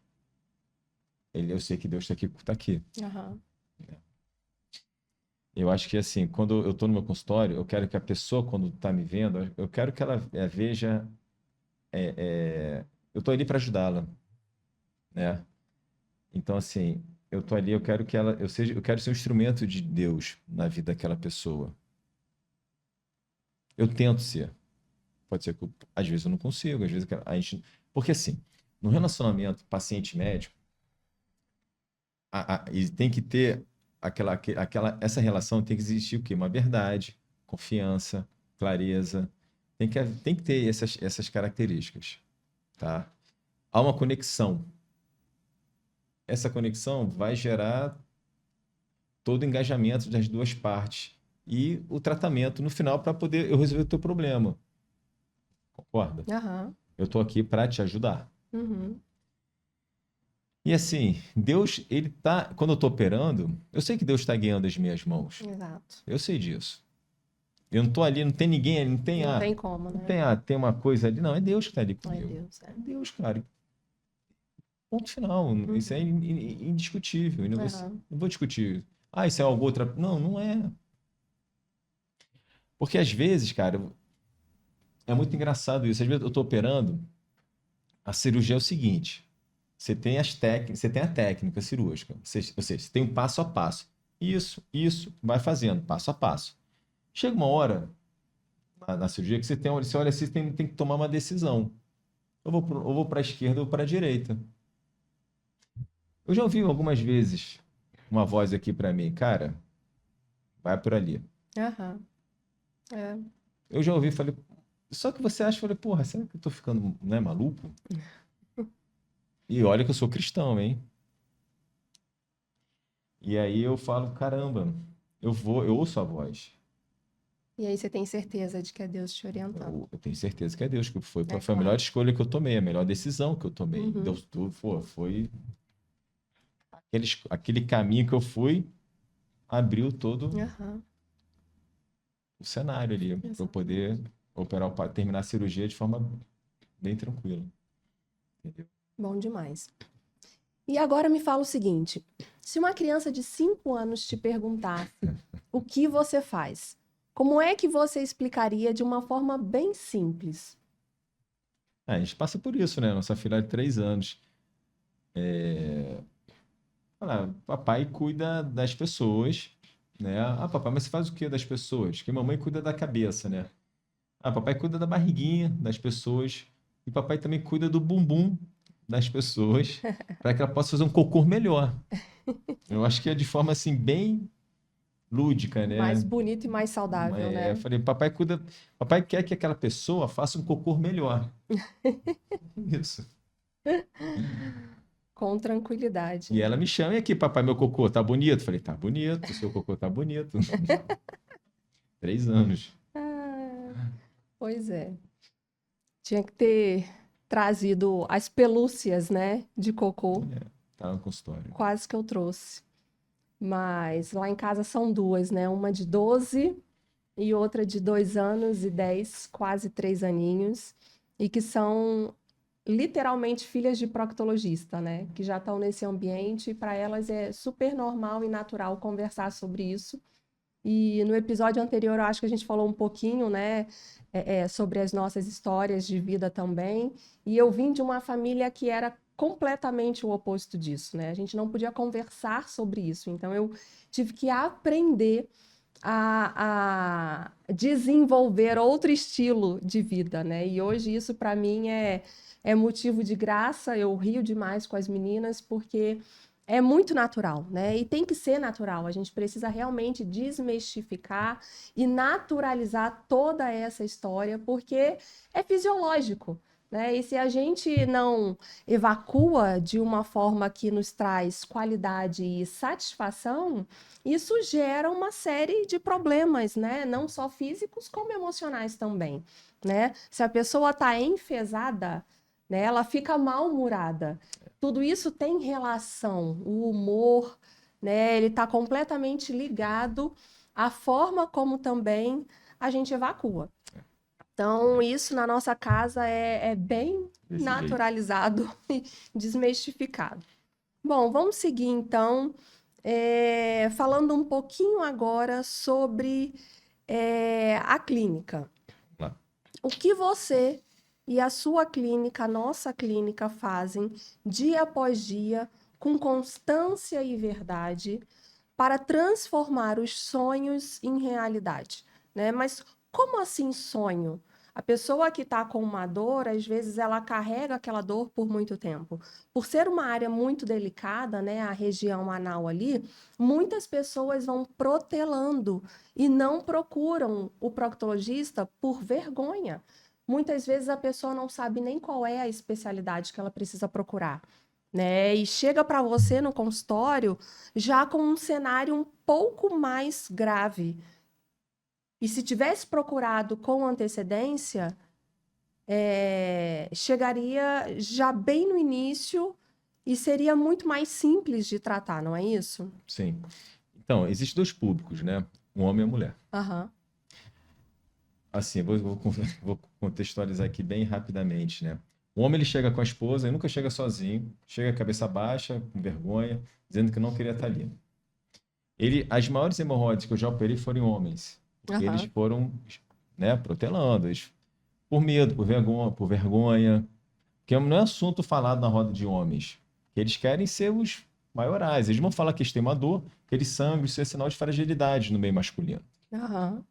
eu sei que Deus está aqui. Aham. Eu acho que assim, quando eu estou no meu consultório, eu quero que a pessoa, quando está me vendo, eu quero que ela veja, eu estou ali para ajudá-la, né? Então assim, eu estou ali, eu quero que eu quero ser um instrumento de Deus na vida daquela pessoa. Eu tento ser. Pode ser que às vezes eu não consigo, às vezes a gente, porque assim, no relacionamento paciente-médico, e tem que ter essa relação tem que existir o quê? Uma verdade, confiança, clareza. Tem que ter essas características, tá? Há uma conexão. Essa conexão vai gerar todo o engajamento das duas partes e o tratamento no final para poder eu resolver o teu problema. Concorda? Aham. Eu estou aqui para te ajudar. Uhum. E assim, Deus, ele tá, quando eu estou operando, eu sei que Deus está guiando as minhas mãos. Exato. Eu sei disso. Eu não estou ali, não tem ninguém ali, não tem, Não tem como, não né? tem, tem uma coisa ali. Não, é Deus que está ali Ai, comigo. Deus, é. É Deus, cara. Ponto final. Isso é indiscutível. Aham. Não vou discutir. Ah, isso é algo outra. Não, não é. Porque às vezes, cara, é muito engraçado isso. Às vezes eu estou operando, a cirurgia é o seguinte: você tem a técnica cirúrgica, ou seja, você tem um passo a passo. Isso, vai fazendo, passo a passo. Chega uma hora na cirurgia que você olha assim, tem que tomar uma decisão. Eu vou para a esquerda ou para a direita. Eu já ouvi algumas vezes uma voz aqui para mim, cara, vai por ali. Aham. É. Eu já ouvi, falei, só que você acha, falei, porra, será que eu tô ficando, não é maluco? E olha que eu sou cristão, hein? E aí eu falo, caramba, eu ouço a voz. E aí você tem certeza de que é Deus te orientando. Eu tenho certeza que é Deus, que foi É a melhor claro. escolha que eu tomei, a melhor decisão que eu tomei. Uhum. Deu tudo, foi aquele caminho que eu fui, abriu todo Aham. o cenário ali, para eu poder operar, terminar a cirurgia de forma bem tranquila. Entendeu? Bom demais. E agora me fala o seguinte: se uma criança de 5 anos te perguntasse o que você faz, como é que você explicaria de uma forma bem simples? A gente passa por isso, né? Nossa filha de 3 anos. Falar, papai cuida das pessoas, né? Ah, papai, mas você faz o que das pessoas? Que mamãe cuida da cabeça, né? Ah, papai cuida da barriguinha das pessoas e papai também cuida do bumbum das pessoas para que ela possa fazer um cocô melhor. Eu acho que é de forma assim bem lúdica, Mais né? bonito e mais saudável, Eu né? falei, papai quer que aquela pessoa faça um cocô melhor. Isso. Com tranquilidade. E ela me chama, e aqui, papai, meu cocô tá bonito? Eu falei, tá bonito, seu cocô tá bonito. 3 anos. Ah, pois é. Tinha que ter trazido as pelúcias, né, de cocô. Tá no consultório. Quase que eu trouxe. Mas lá em casa são duas, né? Uma de 12 e outra de 2 anos e 10, quase 3 aninhos. E que são literalmente filhas de proctologista, né? Que já estão nesse ambiente e para elas é super normal e natural conversar sobre isso. E no episódio anterior, eu acho que a gente falou um pouquinho, né, sobre as nossas histórias de vida também. E eu vim de uma família que era completamente o oposto disso, né? A gente não podia conversar sobre isso. Então, eu tive que aprender a desenvolver outro estilo de vida, né? E hoje isso para mim é motivo de graça. Eu rio demais com as meninas porque é muito natural, né? E tem que ser natural. A gente precisa realmente desmistificar e naturalizar toda essa história, porque é fisiológico, né? E se a gente não evacua de uma forma que nos traz qualidade e satisfação, isso gera uma série de problemas, né? Não só físicos, como emocionais também, né? Se a pessoa está enfesada, né, ela fica mal-humorada. Tudo isso tem relação, o humor, né? Ele está completamente ligado à forma como também a gente evacua. Então, isso na nossa casa é bem Desse jeito. naturalizado e desmistificado. Bom, vamos seguir então, falando um pouquinho agora sobre a clínica. Lá. O que você e a sua clínica, a nossa clínica, fazem dia após dia, com constância e verdade, para transformar os sonhos em realidade, né? Mas como assim sonho? A pessoa que está com uma dor, às vezes ela carrega aquela dor por muito tempo. Por ser uma área muito delicada, né, a região anal ali, muitas pessoas vão protelando e não procuram o proctologista por vergonha. Muitas vezes a pessoa não sabe nem qual é a especialidade que ela precisa procurar, né? E chega para você no consultório já com um cenário um pouco mais grave. E se tivesse procurado com antecedência, chegaria já bem no início e seria muito mais simples de tratar, não é isso? Sim. Então, existem dois públicos, né? Um homem e uma mulher. Aham, Assim, vou contextualizar aqui bem rapidamente, né? O homem ele chega com a esposa e nunca chega sozinho, chega cabeça baixa, com vergonha, dizendo que não queria estar ali. As maiores hemorroides que eu já operei foram em homens, porque eles aham. foram, né, protelando, por medo, por vergonha, porque não é assunto falado na roda de homens, que eles querem ser os maiorais. Eles vão falar que eles têm uma dor, que eles sangram, isso é sinal de fragilidade no meio masculino. Aham.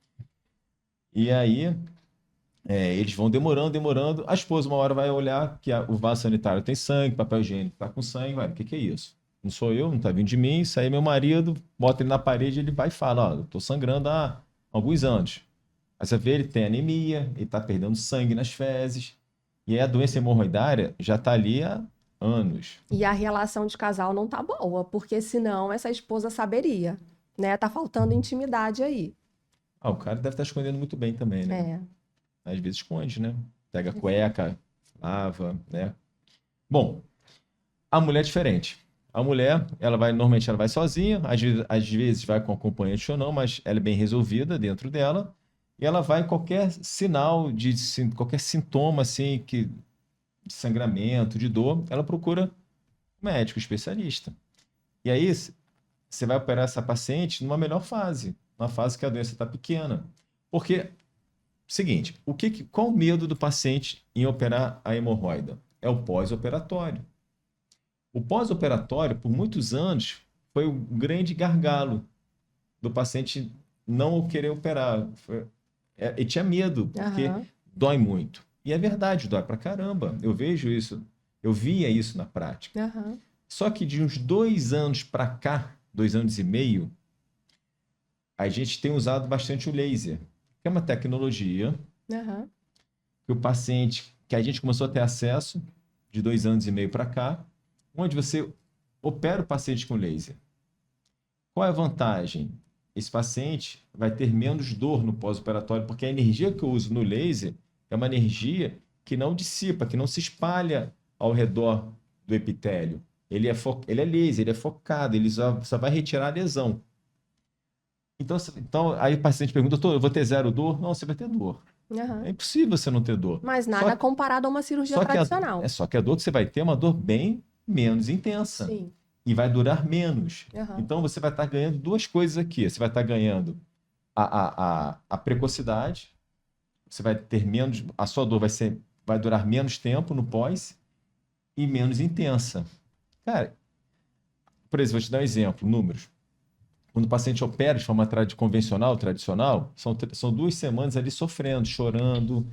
E aí, eles vão demorando, demorando. A esposa, uma hora, vai olhar que o vaso sanitário tem sangue, papel higiênico está com sangue. Ué, o que que é isso? Não sou eu, não está vindo de mim. Isso aí é meu marido, bota ele na parede, ele vai e fala: Ó, eu estou sangrando há alguns anos. Aí você vê, ele tem anemia, ele está perdendo sangue nas fezes. E aí a doença hemorroidária já está ali há anos. E a relação de casal não tá boa, porque senão essa esposa saberia, né? Tá faltando intimidade aí. Ah, o cara deve estar escondendo muito bem também, né? É. Às vezes esconde, né? Pega a cueca, lava, né? Bom, a mulher é diferente. A mulher, normalmente ela vai sozinha, às vezes vai com acompanhante ou não, mas ela é bem resolvida dentro dela. E ela vai em qualquer sinal qualquer sintoma assim de sangramento, de dor, ela procura um médico especialista. E aí você vai operar essa paciente numa melhor fase, numa fase que a doença está pequena. Porque, seguinte, qual o medo do paciente em operar a hemorroida? É o pós-operatório. O pós-operatório, por muitos anos, foi o grande gargalo do paciente não querer operar. Ele tinha medo, porque Aham. dói muito. E é verdade, dói pra caramba. Eu vejo isso, eu via isso na prática. Aham. Só que de uns 2 anos para cá, 2 anos e meio, a gente tem usado bastante o laser, que é uma tecnologia Aham. que o paciente, que a gente começou a ter acesso de 2 anos e meio para cá, onde você opera o paciente com laser. Qual é a vantagem? Esse paciente vai ter menos dor no pós-operatório, porque a energia que eu uso no laser é uma energia que não dissipa, que não se espalha ao redor do epitélio. Ele é laser, ele é focado, ele só vai retirar a lesão. Então, aí o paciente pergunta, doutor, eu vou ter zero dor? Não, você vai ter dor. É Aham. impossível você não ter dor. Mas Só, nada comparado a uma cirurgia só que tradicional. só que a dor que você vai ter é uma dor bem menos intensa. Sim. E vai durar menos. Aham. Então você vai estar ganhando duas coisas aqui. Você vai estar ganhando a precocidade, você vai ter menos, a sua dor vai durar menos tempo no pós e menos intensa. Cara, por exemplo, vou te dar um exemplo, números. Quando o paciente opera de forma convencional, tradicional, são 2 semanas ali sofrendo, chorando,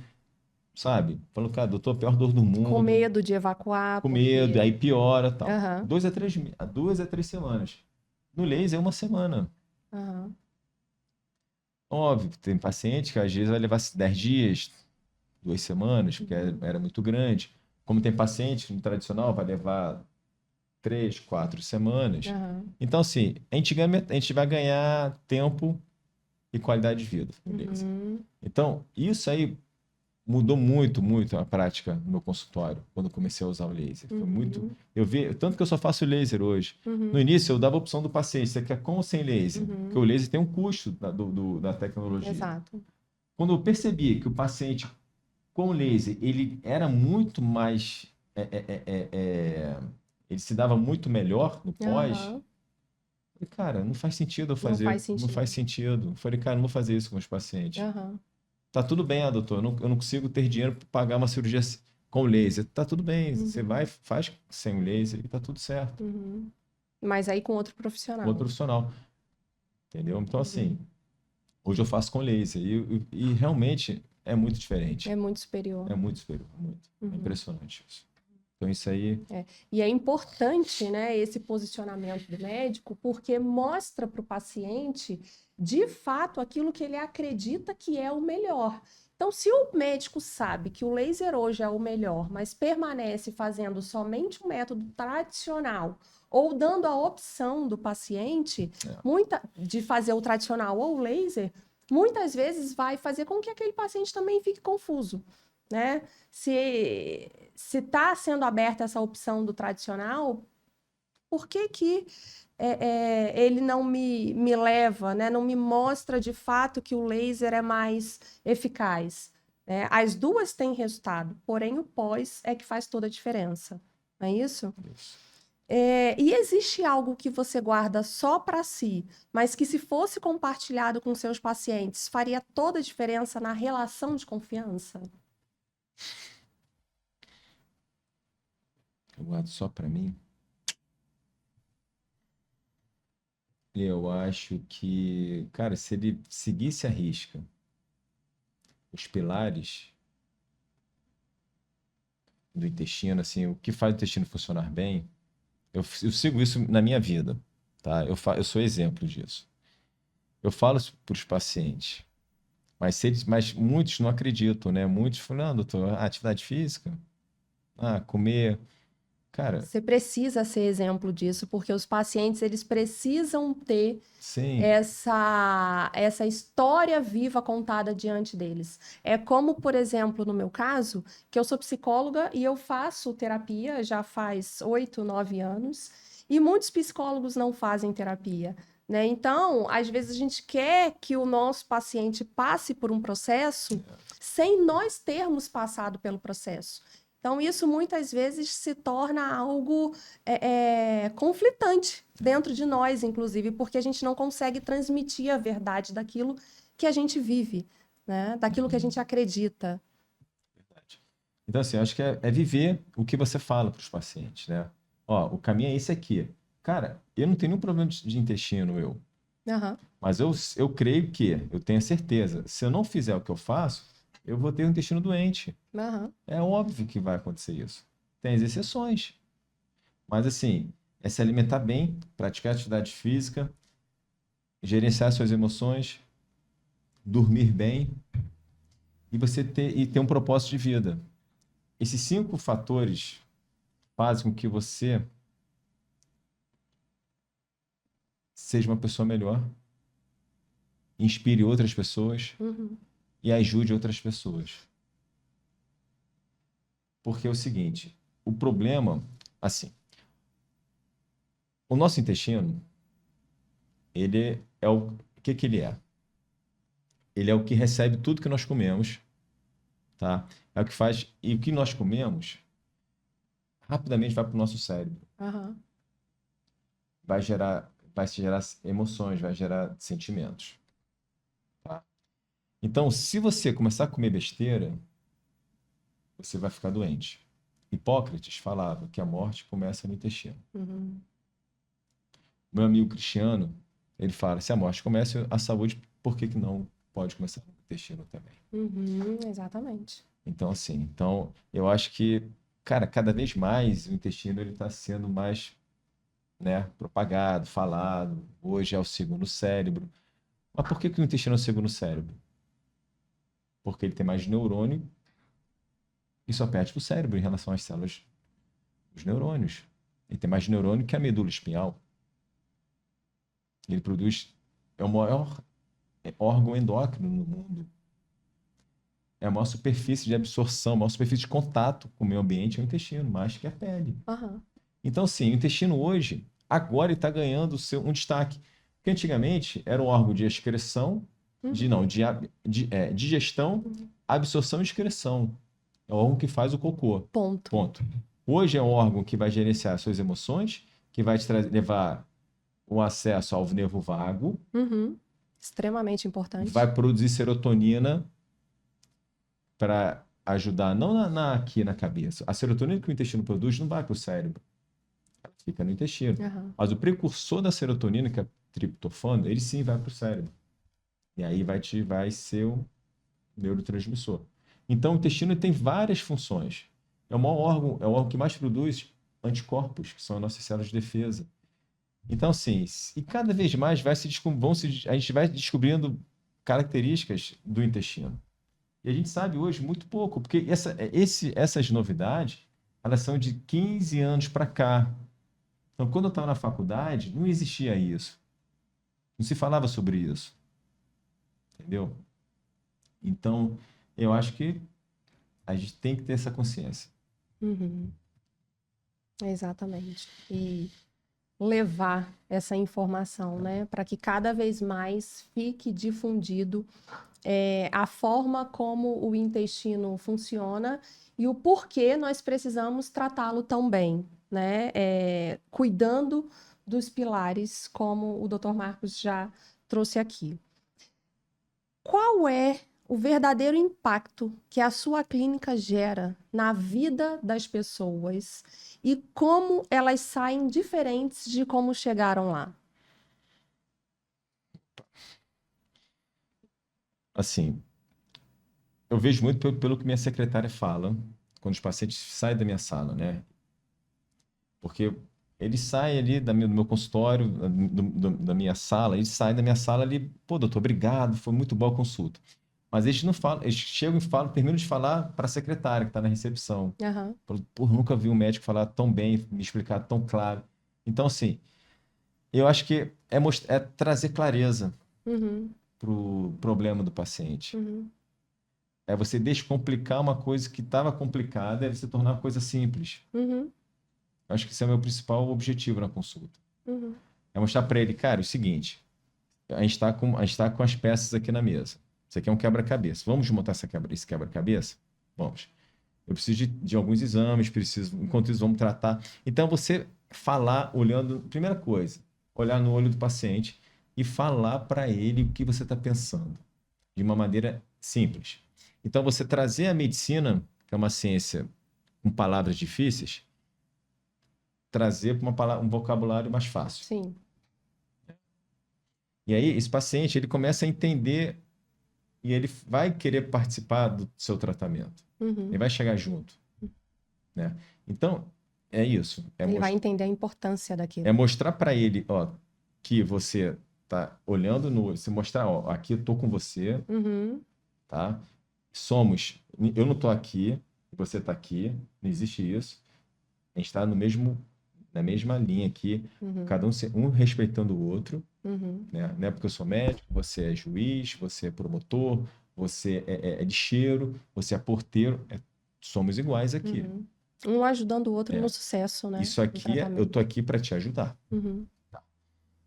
sabe? Falando, cara, doutor, a pior dor do Com mundo, medo de evacuar, com medo, porque... aí piora tal. Aham. 2 a 3 semanas. No laser é 1 semana. Aham. Óbvio, tem paciente que às vezes vai levar 10 dias, 2 semanas, porque era muito grande. Como tem paciente no tradicional, vai levar 3, 4 semanas. Aham. Então, assim, a gente vai ganhar tempo e qualidade de vida com laser. Uhum. Então, isso aí mudou muito, muito a prática no meu consultório, quando eu comecei a usar o laser. Foi muito. Eu vi, tanto que eu só faço laser hoje. No início, eu dava a opção do paciente: você quer com ou sem laser? Porque o laser tem um custo da tecnologia. Exato. Quando eu percebi que o paciente com laser ele era muito mais. Ele se dava muito melhor no pós. Aham. Falei, cara, não faz sentido eu fazer. faz Não sentido. faz sentido. Falei, cara, não vou fazer isso com os pacientes. Aham. Tá tudo bem, doutor. Eu não consigo ter dinheiro para pagar uma cirurgia com laser. Tá tudo bem. Você vai, faz sem o laser e tá tudo certo. Uhum. Mas aí com outro Com profissional. outro profissional. Entendeu? Então, assim, hoje eu faço com laser. E realmente é muito diferente. É muito superior. É muito superior. Muito. É impressionante isso. Então, isso aí. E é importante, né, esse posicionamento do médico, porque mostra para o paciente, de fato, aquilo que ele acredita que é o melhor. Então, se o médico sabe que o laser hoje é o melhor, mas permanece fazendo somente um método tradicional, ou dando a opção do paciente de fazer o tradicional ou o laser, muitas vezes vai fazer com que aquele paciente também fique confuso, né? Se está sendo aberta essa opção do tradicional, por que ele não me leva, né? Não me mostra de fato que o laser é mais eficaz, né? As duas têm resultado, porém o pós é que faz toda a diferença, não é isso? Isso. E existe algo que você guarda só para si, mas que se fosse compartilhado com seus pacientes, faria toda a diferença na relação de confiança? Eu guardo só para mim. Eu acho que, cara, se ele seguisse a risca os pilares do intestino, assim, o que faz o intestino funcionar bem, eu sigo isso na minha vida, tá? Eu sou exemplo disso. Eu falo isso para os pacientes, mas muitos não acreditam, né? Muitos falam, não, doutor, atividade física, comer. Cara, Você precisa ser exemplo disso, porque os pacientes eles precisam ter sim, essa história viva contada diante deles. É como, por exemplo, no meu caso, que eu sou psicóloga e eu faço terapia já faz 8, 9 anos, e muitos psicólogos não fazem terapia, né? Então, às vezes a gente quer que o nosso paciente passe por um processo sem nós termos passado pelo processo. Então, isso muitas vezes se torna algo conflitante dentro de nós, inclusive, porque a gente não consegue transmitir a verdade daquilo que a gente vive, né? Daquilo que a gente acredita. verdade. Então, assim, eu acho que é viver o que você fala para os pacientes, né? Ó, o caminho é esse aqui. Cara, eu não tenho nenhum problema de intestino, Aham. mas eu creio que, eu tenho a certeza, se eu não fizer o que eu faço, eu vou ter um intestino doente. Aham. É óbvio que vai acontecer isso. Tem as exceções. Mas assim, é se alimentar bem, praticar atividade física, gerenciar suas emoções, dormir bem e você ter um propósito de vida. Esses 5 fatores fazem com que você seja uma pessoa melhor, inspire outras pessoas Uhum. e ajude outras pessoas. Porque é o seguinte, o problema, assim, o nosso intestino, ele é o que ele é? Ele é o que recebe tudo que nós comemos, tá? É o que faz, e o que nós comemos rapidamente vai para o nosso cérebro. Aham. Vai gerar emoções, vai gerar sentimentos, tá? Então, se você começar a comer besteira, você vai ficar doente. Hipócrates falava que a morte começa no intestino. Uhum. Meu amigo Cristiano, ele fala, se a morte começa, a saúde, por que que não pode começar no intestino também? Uhum. Exatamente. Então, assim, então, eu acho que, cara, cada vez mais o intestino ele está sendo mais, né, propagado, falado. Hoje é o segundo cérebro. Mas por que que o intestino é o segundo cérebro? Porque ele tem mais neurônio e só perde para o cérebro em relação às células dos neurônios. Ele tem mais neurônio que a medula espinhal. Ele produz, é o maior órgão endócrino no mundo. É a maior superfície de absorção, a maior superfície de contato com o meio ambiente é o intestino, mais que a pele. Aham. Então, sim, o intestino hoje, agora ele está ganhando um destaque. Porque antigamente era um órgão de excreção, Uhum. digestão, absorção e excreção. É o órgão que faz o cocô. Ponto. Ponto. Hoje é um órgão que vai gerenciar suas emoções, que vai levar o acesso ao nervo vago, Uhum. Extremamente importante. vai produzir serotonina para ajudar, não aqui na cabeça. A serotonina que o intestino produz não vai para o cérebro, ela fica no intestino. Aham. Mas o precursor da serotonina, que é triptofano, ele sim vai para o cérebro. E aí vai ser o neurotransmissor. Então, o intestino tem várias funções. É o órgão que mais produz anticorpos, que são as nossas células de defesa. Então, assim, e cada vez mais a gente vai descobrindo características do intestino. E a gente sabe hoje muito pouco, porque essas novidades, elas são de 15 anos para cá. Então, quando eu estava na faculdade, não existia isso. Não se falava sobre isso. Entendeu? Então, eu acho que a gente tem que ter essa consciência. Uhum. Exatamente. E levar essa informação, né, para que cada vez mais fique difundido a forma como o intestino funciona e o porquê nós precisamos tratá-lo tão bem, né, cuidando dos pilares, como o Dr. Marcos já trouxe aqui. Qual é o verdadeiro impacto que a sua clínica gera na vida das pessoas e como elas saem diferentes de como chegaram lá? Assim, eu vejo muito pelo que minha secretária fala, quando os pacientes saem da minha sala, né? Porque eles saem ali do meu consultório, da minha sala, eles saem da minha sala ali, pô, doutor, obrigado, foi muito boa a consulta. Mas eles não falam, eles chegam e falam, terminam de falar para a secretária que está na recepção. Aham. Pô, nunca vi um médico falar tão bem, me explicar tão claro. Então, assim, eu acho que é trazer clareza Uhum. para o problema do paciente. Uhum. É você descomplicar uma coisa que estava complicada, é você tornar a coisa simples. Uhum. Eu acho que esse é o meu principal objetivo na consulta. Uhum. É mostrar para ele, cara, é o seguinte, a gente tá com as peças aqui na mesa. Isso aqui é um quebra-cabeça. Vamos montar esse quebra-cabeça? Vamos. Eu preciso de alguns exames, enquanto isso, vamos tratar. Então, você falar olhando, primeira coisa, olhar no olho do paciente e falar para ele o que você está pensando, de uma maneira simples. Então, você trazer a medicina, que é uma ciência com palavras difíceis, trazer para um vocabulário mais fácil. Sim. E aí, esse paciente, ele começa a entender e ele vai querer participar do seu tratamento. Uhum. Ele vai chegar junto, né? Então, é isso. Ele vai entender a importância daquilo. É mostrar para ele, ó, que você tá olhando se mostrar, ó, aqui eu tô com você, Uhum. tá? Eu não tô aqui, você tá aqui, não existe isso. A gente está na mesma linha aqui, Uhum. cada um respeitando o outro, Uhum. né? Não é porque eu sou médico, você é juiz, você é promotor, você é lixeiro, você é porteiro, somos iguais aqui. Uhum. Um ajudando o outro no sucesso, né? Isso aqui, eu tô aqui para te ajudar. Uhum.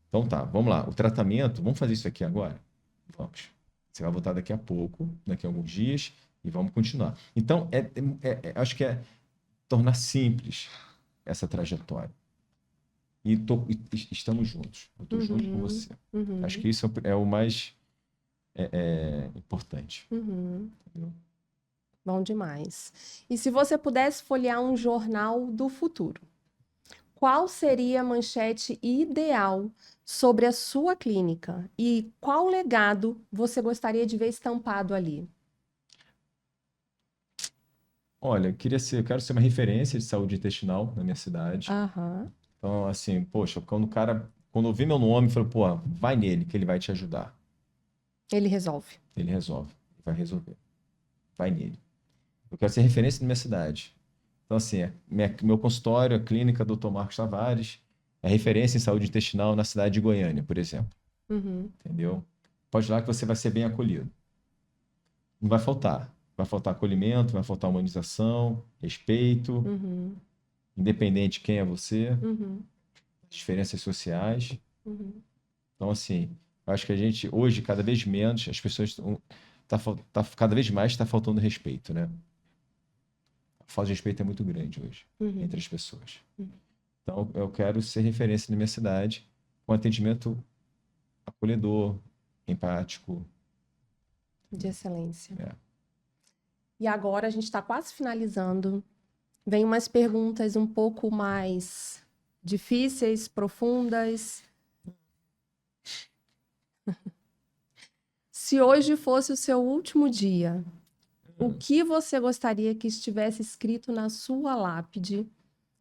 Então tá, vamos lá. O tratamento, vamos fazer isso aqui agora? Vamos. Você vai voltar daqui a pouco, daqui a alguns dias, e vamos continuar. Então, acho que é tornar simples essa trajetória. E estamos juntos. Eu estou junto com você. Uhum. Acho que isso é o mais importante. Uhum. Entendeu? Bom demais. E se você pudesse folhear um jornal do futuro, qual seria a manchete ideal sobre a sua clínica? E qual legado você gostaria de ver estampado ali? Olha, eu quero ser uma referência de saúde intestinal na minha cidade. Aham. Então, assim, poxa, quando eu vi meu nome, eu falei, pô, vai nele, que ele vai te ajudar. Ele resolve. Ele resolve, vai resolver. Vai nele. Eu quero ser referência na minha cidade. Então, assim, meu consultório, a clínica Dr. Marcos Tavares, é referência em saúde intestinal na cidade de Goiânia, por exemplo. Uhum. Entendeu? Pode ir lá que você vai ser bem acolhido. Não vai faltar. Vai faltar acolhimento, vai faltar humanização, respeito, Uhum. independente de quem é você, Uhum. diferenças sociais. Uhum. Então, assim, eu acho que a gente, hoje, cada vez menos, as pessoas cada vez mais está faltando respeito, né? A falta de respeito é muito grande hoje Uhum. entre as pessoas. Uhum. Então, eu quero ser referência na minha cidade com atendimento acolhedor, empático. De excelência. É. E agora a gente está quase finalizando. Vem umas perguntas um pouco mais difíceis, profundas. Se hoje fosse o seu último dia, o que você gostaria que estivesse escrito na sua lápide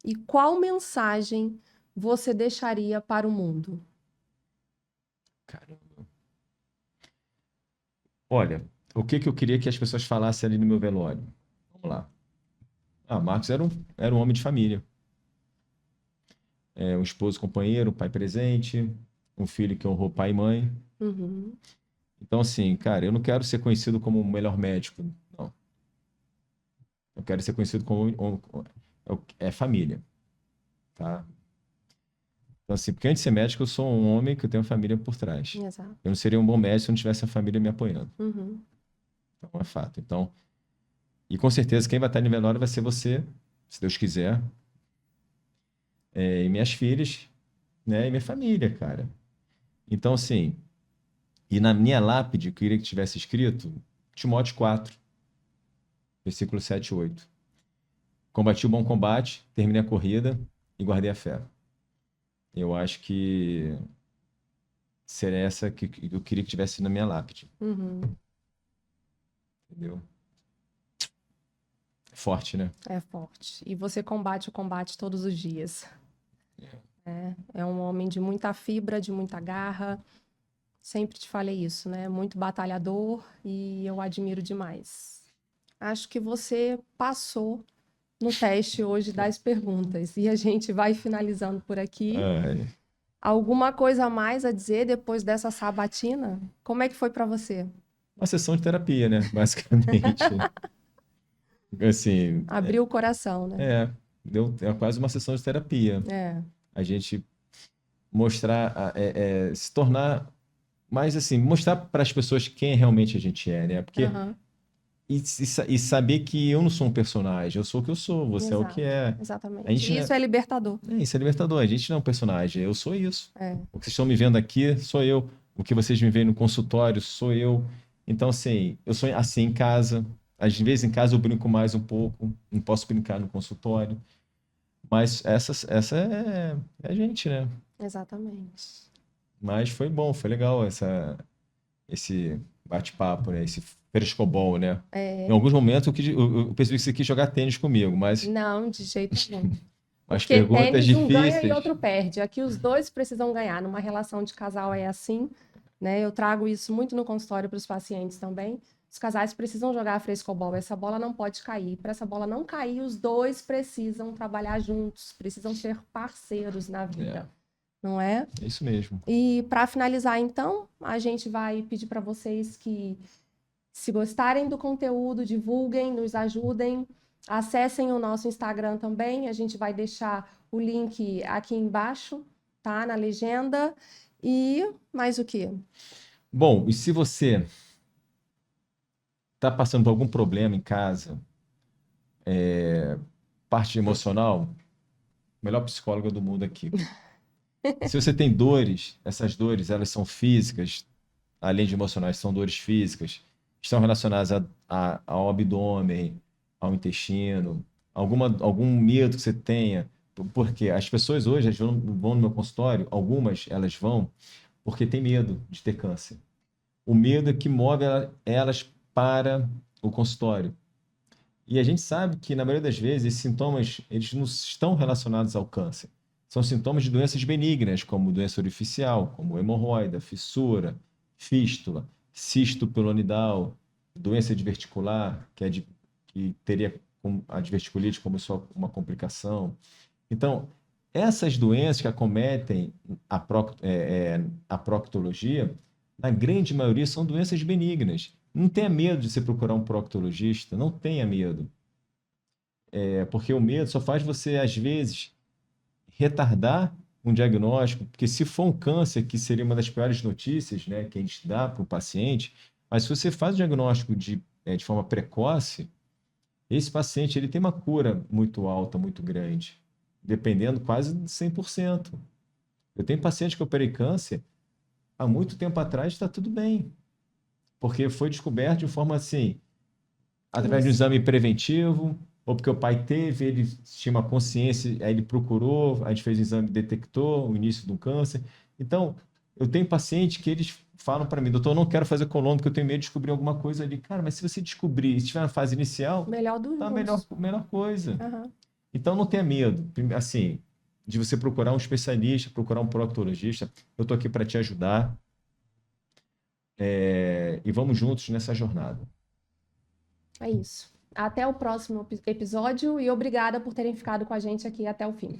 e qual mensagem você deixaria para o mundo? Caramba. Olha, o que eu queria que as pessoas falassem ali no meu velório? Vamos lá. Marcos era um homem de família. Um esposo companheiro, um pai presente, um filho que honrou pai e mãe. Uhum. Então, assim, cara, eu não quero ser conhecido como o melhor médico, não. Eu quero ser conhecido como família, tá? Então, assim, porque antes de ser médico, eu sou um homem que eu tenho uma família por trás. Exato. Eu não seria um bom médico se eu não tivesse a família me apoiando. Uhum. Então, é fato. Então, e com certeza quem vai estar no velório vai ser você, se Deus quiser. E minhas filhas, né? E minha família, cara. Então, assim, e na minha lápide, eu queria que tivesse escrito Timóteo 4, versículo 7 e 8. Combati o bom combate, terminei a corrida e guardei a fé. Eu acho que seria essa que eu queria que tivesse na minha lápide. Uhum. Entendeu? É forte, né? É forte. E você combate o combate todos os dias. É um homem de muita fibra, de muita garra. Sempre te falei isso, né? Muito batalhador e eu admiro demais. Acho que você passou no teste hoje das perguntas e a gente vai finalizando por aqui. Ai. Alguma coisa a mais a dizer depois dessa sabatina? Como é que foi para você? Uma sessão de terapia, né? Basicamente. Assim, Abriu o coração, né? é quase uma sessão de terapia. É. A gente mostrar, se tornar mais assim, mostrar para as pessoas quem realmente a gente é, né? Porque Aham. e saber que eu não sou um personagem, eu sou o que eu sou, você é o que é. A Exatamente. gente E isso é libertador. isso é libertador, a gente não é um personagem, eu sou isso. É. O que vocês estão me vendo aqui sou eu, o que vocês me veem no consultório sou eu. Então, assim, eu sou assim em casa, às vezes em casa eu brinco mais um pouco, não posso brincar no consultório, Mas essa é a gente, né? Exatamente. Mas foi bom, foi legal esse bate-papo, né? Esse frescobol, né? Em É, alguns momentos eu percebi que você quis jogar tênis comigo, não, de jeito nenhum. mas Porque perguntas tênis um ganha e difíceis. outro perde. Aqui os dois precisam ganhar. Numa relação de casal é assim, né? Eu trago isso muito no consultório para os pacientes também. Os casais precisam jogar frescobol. Essa bola não pode cair. Para essa bola não cair, os dois precisam trabalhar juntos, precisam ser parceiros na É, vida, não é? é isso mesmo. E para finalizar, então, a gente vai pedir para vocês que, se gostarem do conteúdo, divulguem, nos ajudem. Acessem o nosso Instagram também. A gente vai deixar o link aqui embaixo, tá? Na legenda. E mais o quê? Bom, e se você está passando por algum problema em casa, parte emocional, melhor psicóloga do mundo aqui. Se você tem dores, essas dores, elas são físicas, além de emocionais, são dores físicas, estão relacionadas ao abdômen, ao intestino, algum medo que você tenha. Porque as pessoas hoje elas vão no meu consultório, algumas elas vão porque tem medo de ter câncer. O medo é que move elas para o consultório. E a gente sabe que, na maioria das vezes, esses sintomas eles não estão relacionados ao câncer. São sintomas de doenças benignas, como doença orificial, como hemorroida, fissura, fístula, cisto pilonidal, doença diverticular, que teria a diverticulite como uma complicação. Então, essas doenças que acometem a proctologia, na grande maioria, são doenças benignas. Não tenha medo de você procurar um proctologista, não tenha medo. Porque o medo só faz você, às vezes, retardar um diagnóstico, porque se for um câncer, que seria uma das piores notícias, né, que a gente dá para o paciente, mas se você faz o diagnóstico de forma precoce, esse paciente ele tem uma cura muito alta, muito grande, dependendo quase de 100%. Eu tenho paciente que eu operei câncer, há muito tempo atrás está tudo bem, porque foi descoberto de forma assim, através de um Isso. exame preventivo, ou porque o pai teve, ele tinha uma consciência, aí ele procurou, a gente fez o exame, detectou o início do câncer. Então, eu tenho pacientes que eles falam para mim, doutor, eu não quero fazer colônia porque eu tenho medo de descobrir alguma coisa ali. Cara, mas se você descobrir, se estiver na fase inicial, Melhor dos tá a mundos. melhor coisa. Aham. Então, não tenha medo, assim, de você procurar um especialista, procurar um proctologista. Eu estou aqui para te ajudar, e vamos juntos nessa jornada. É isso. Até o próximo episódio e obrigada por terem ficado com a gente aqui até o fim.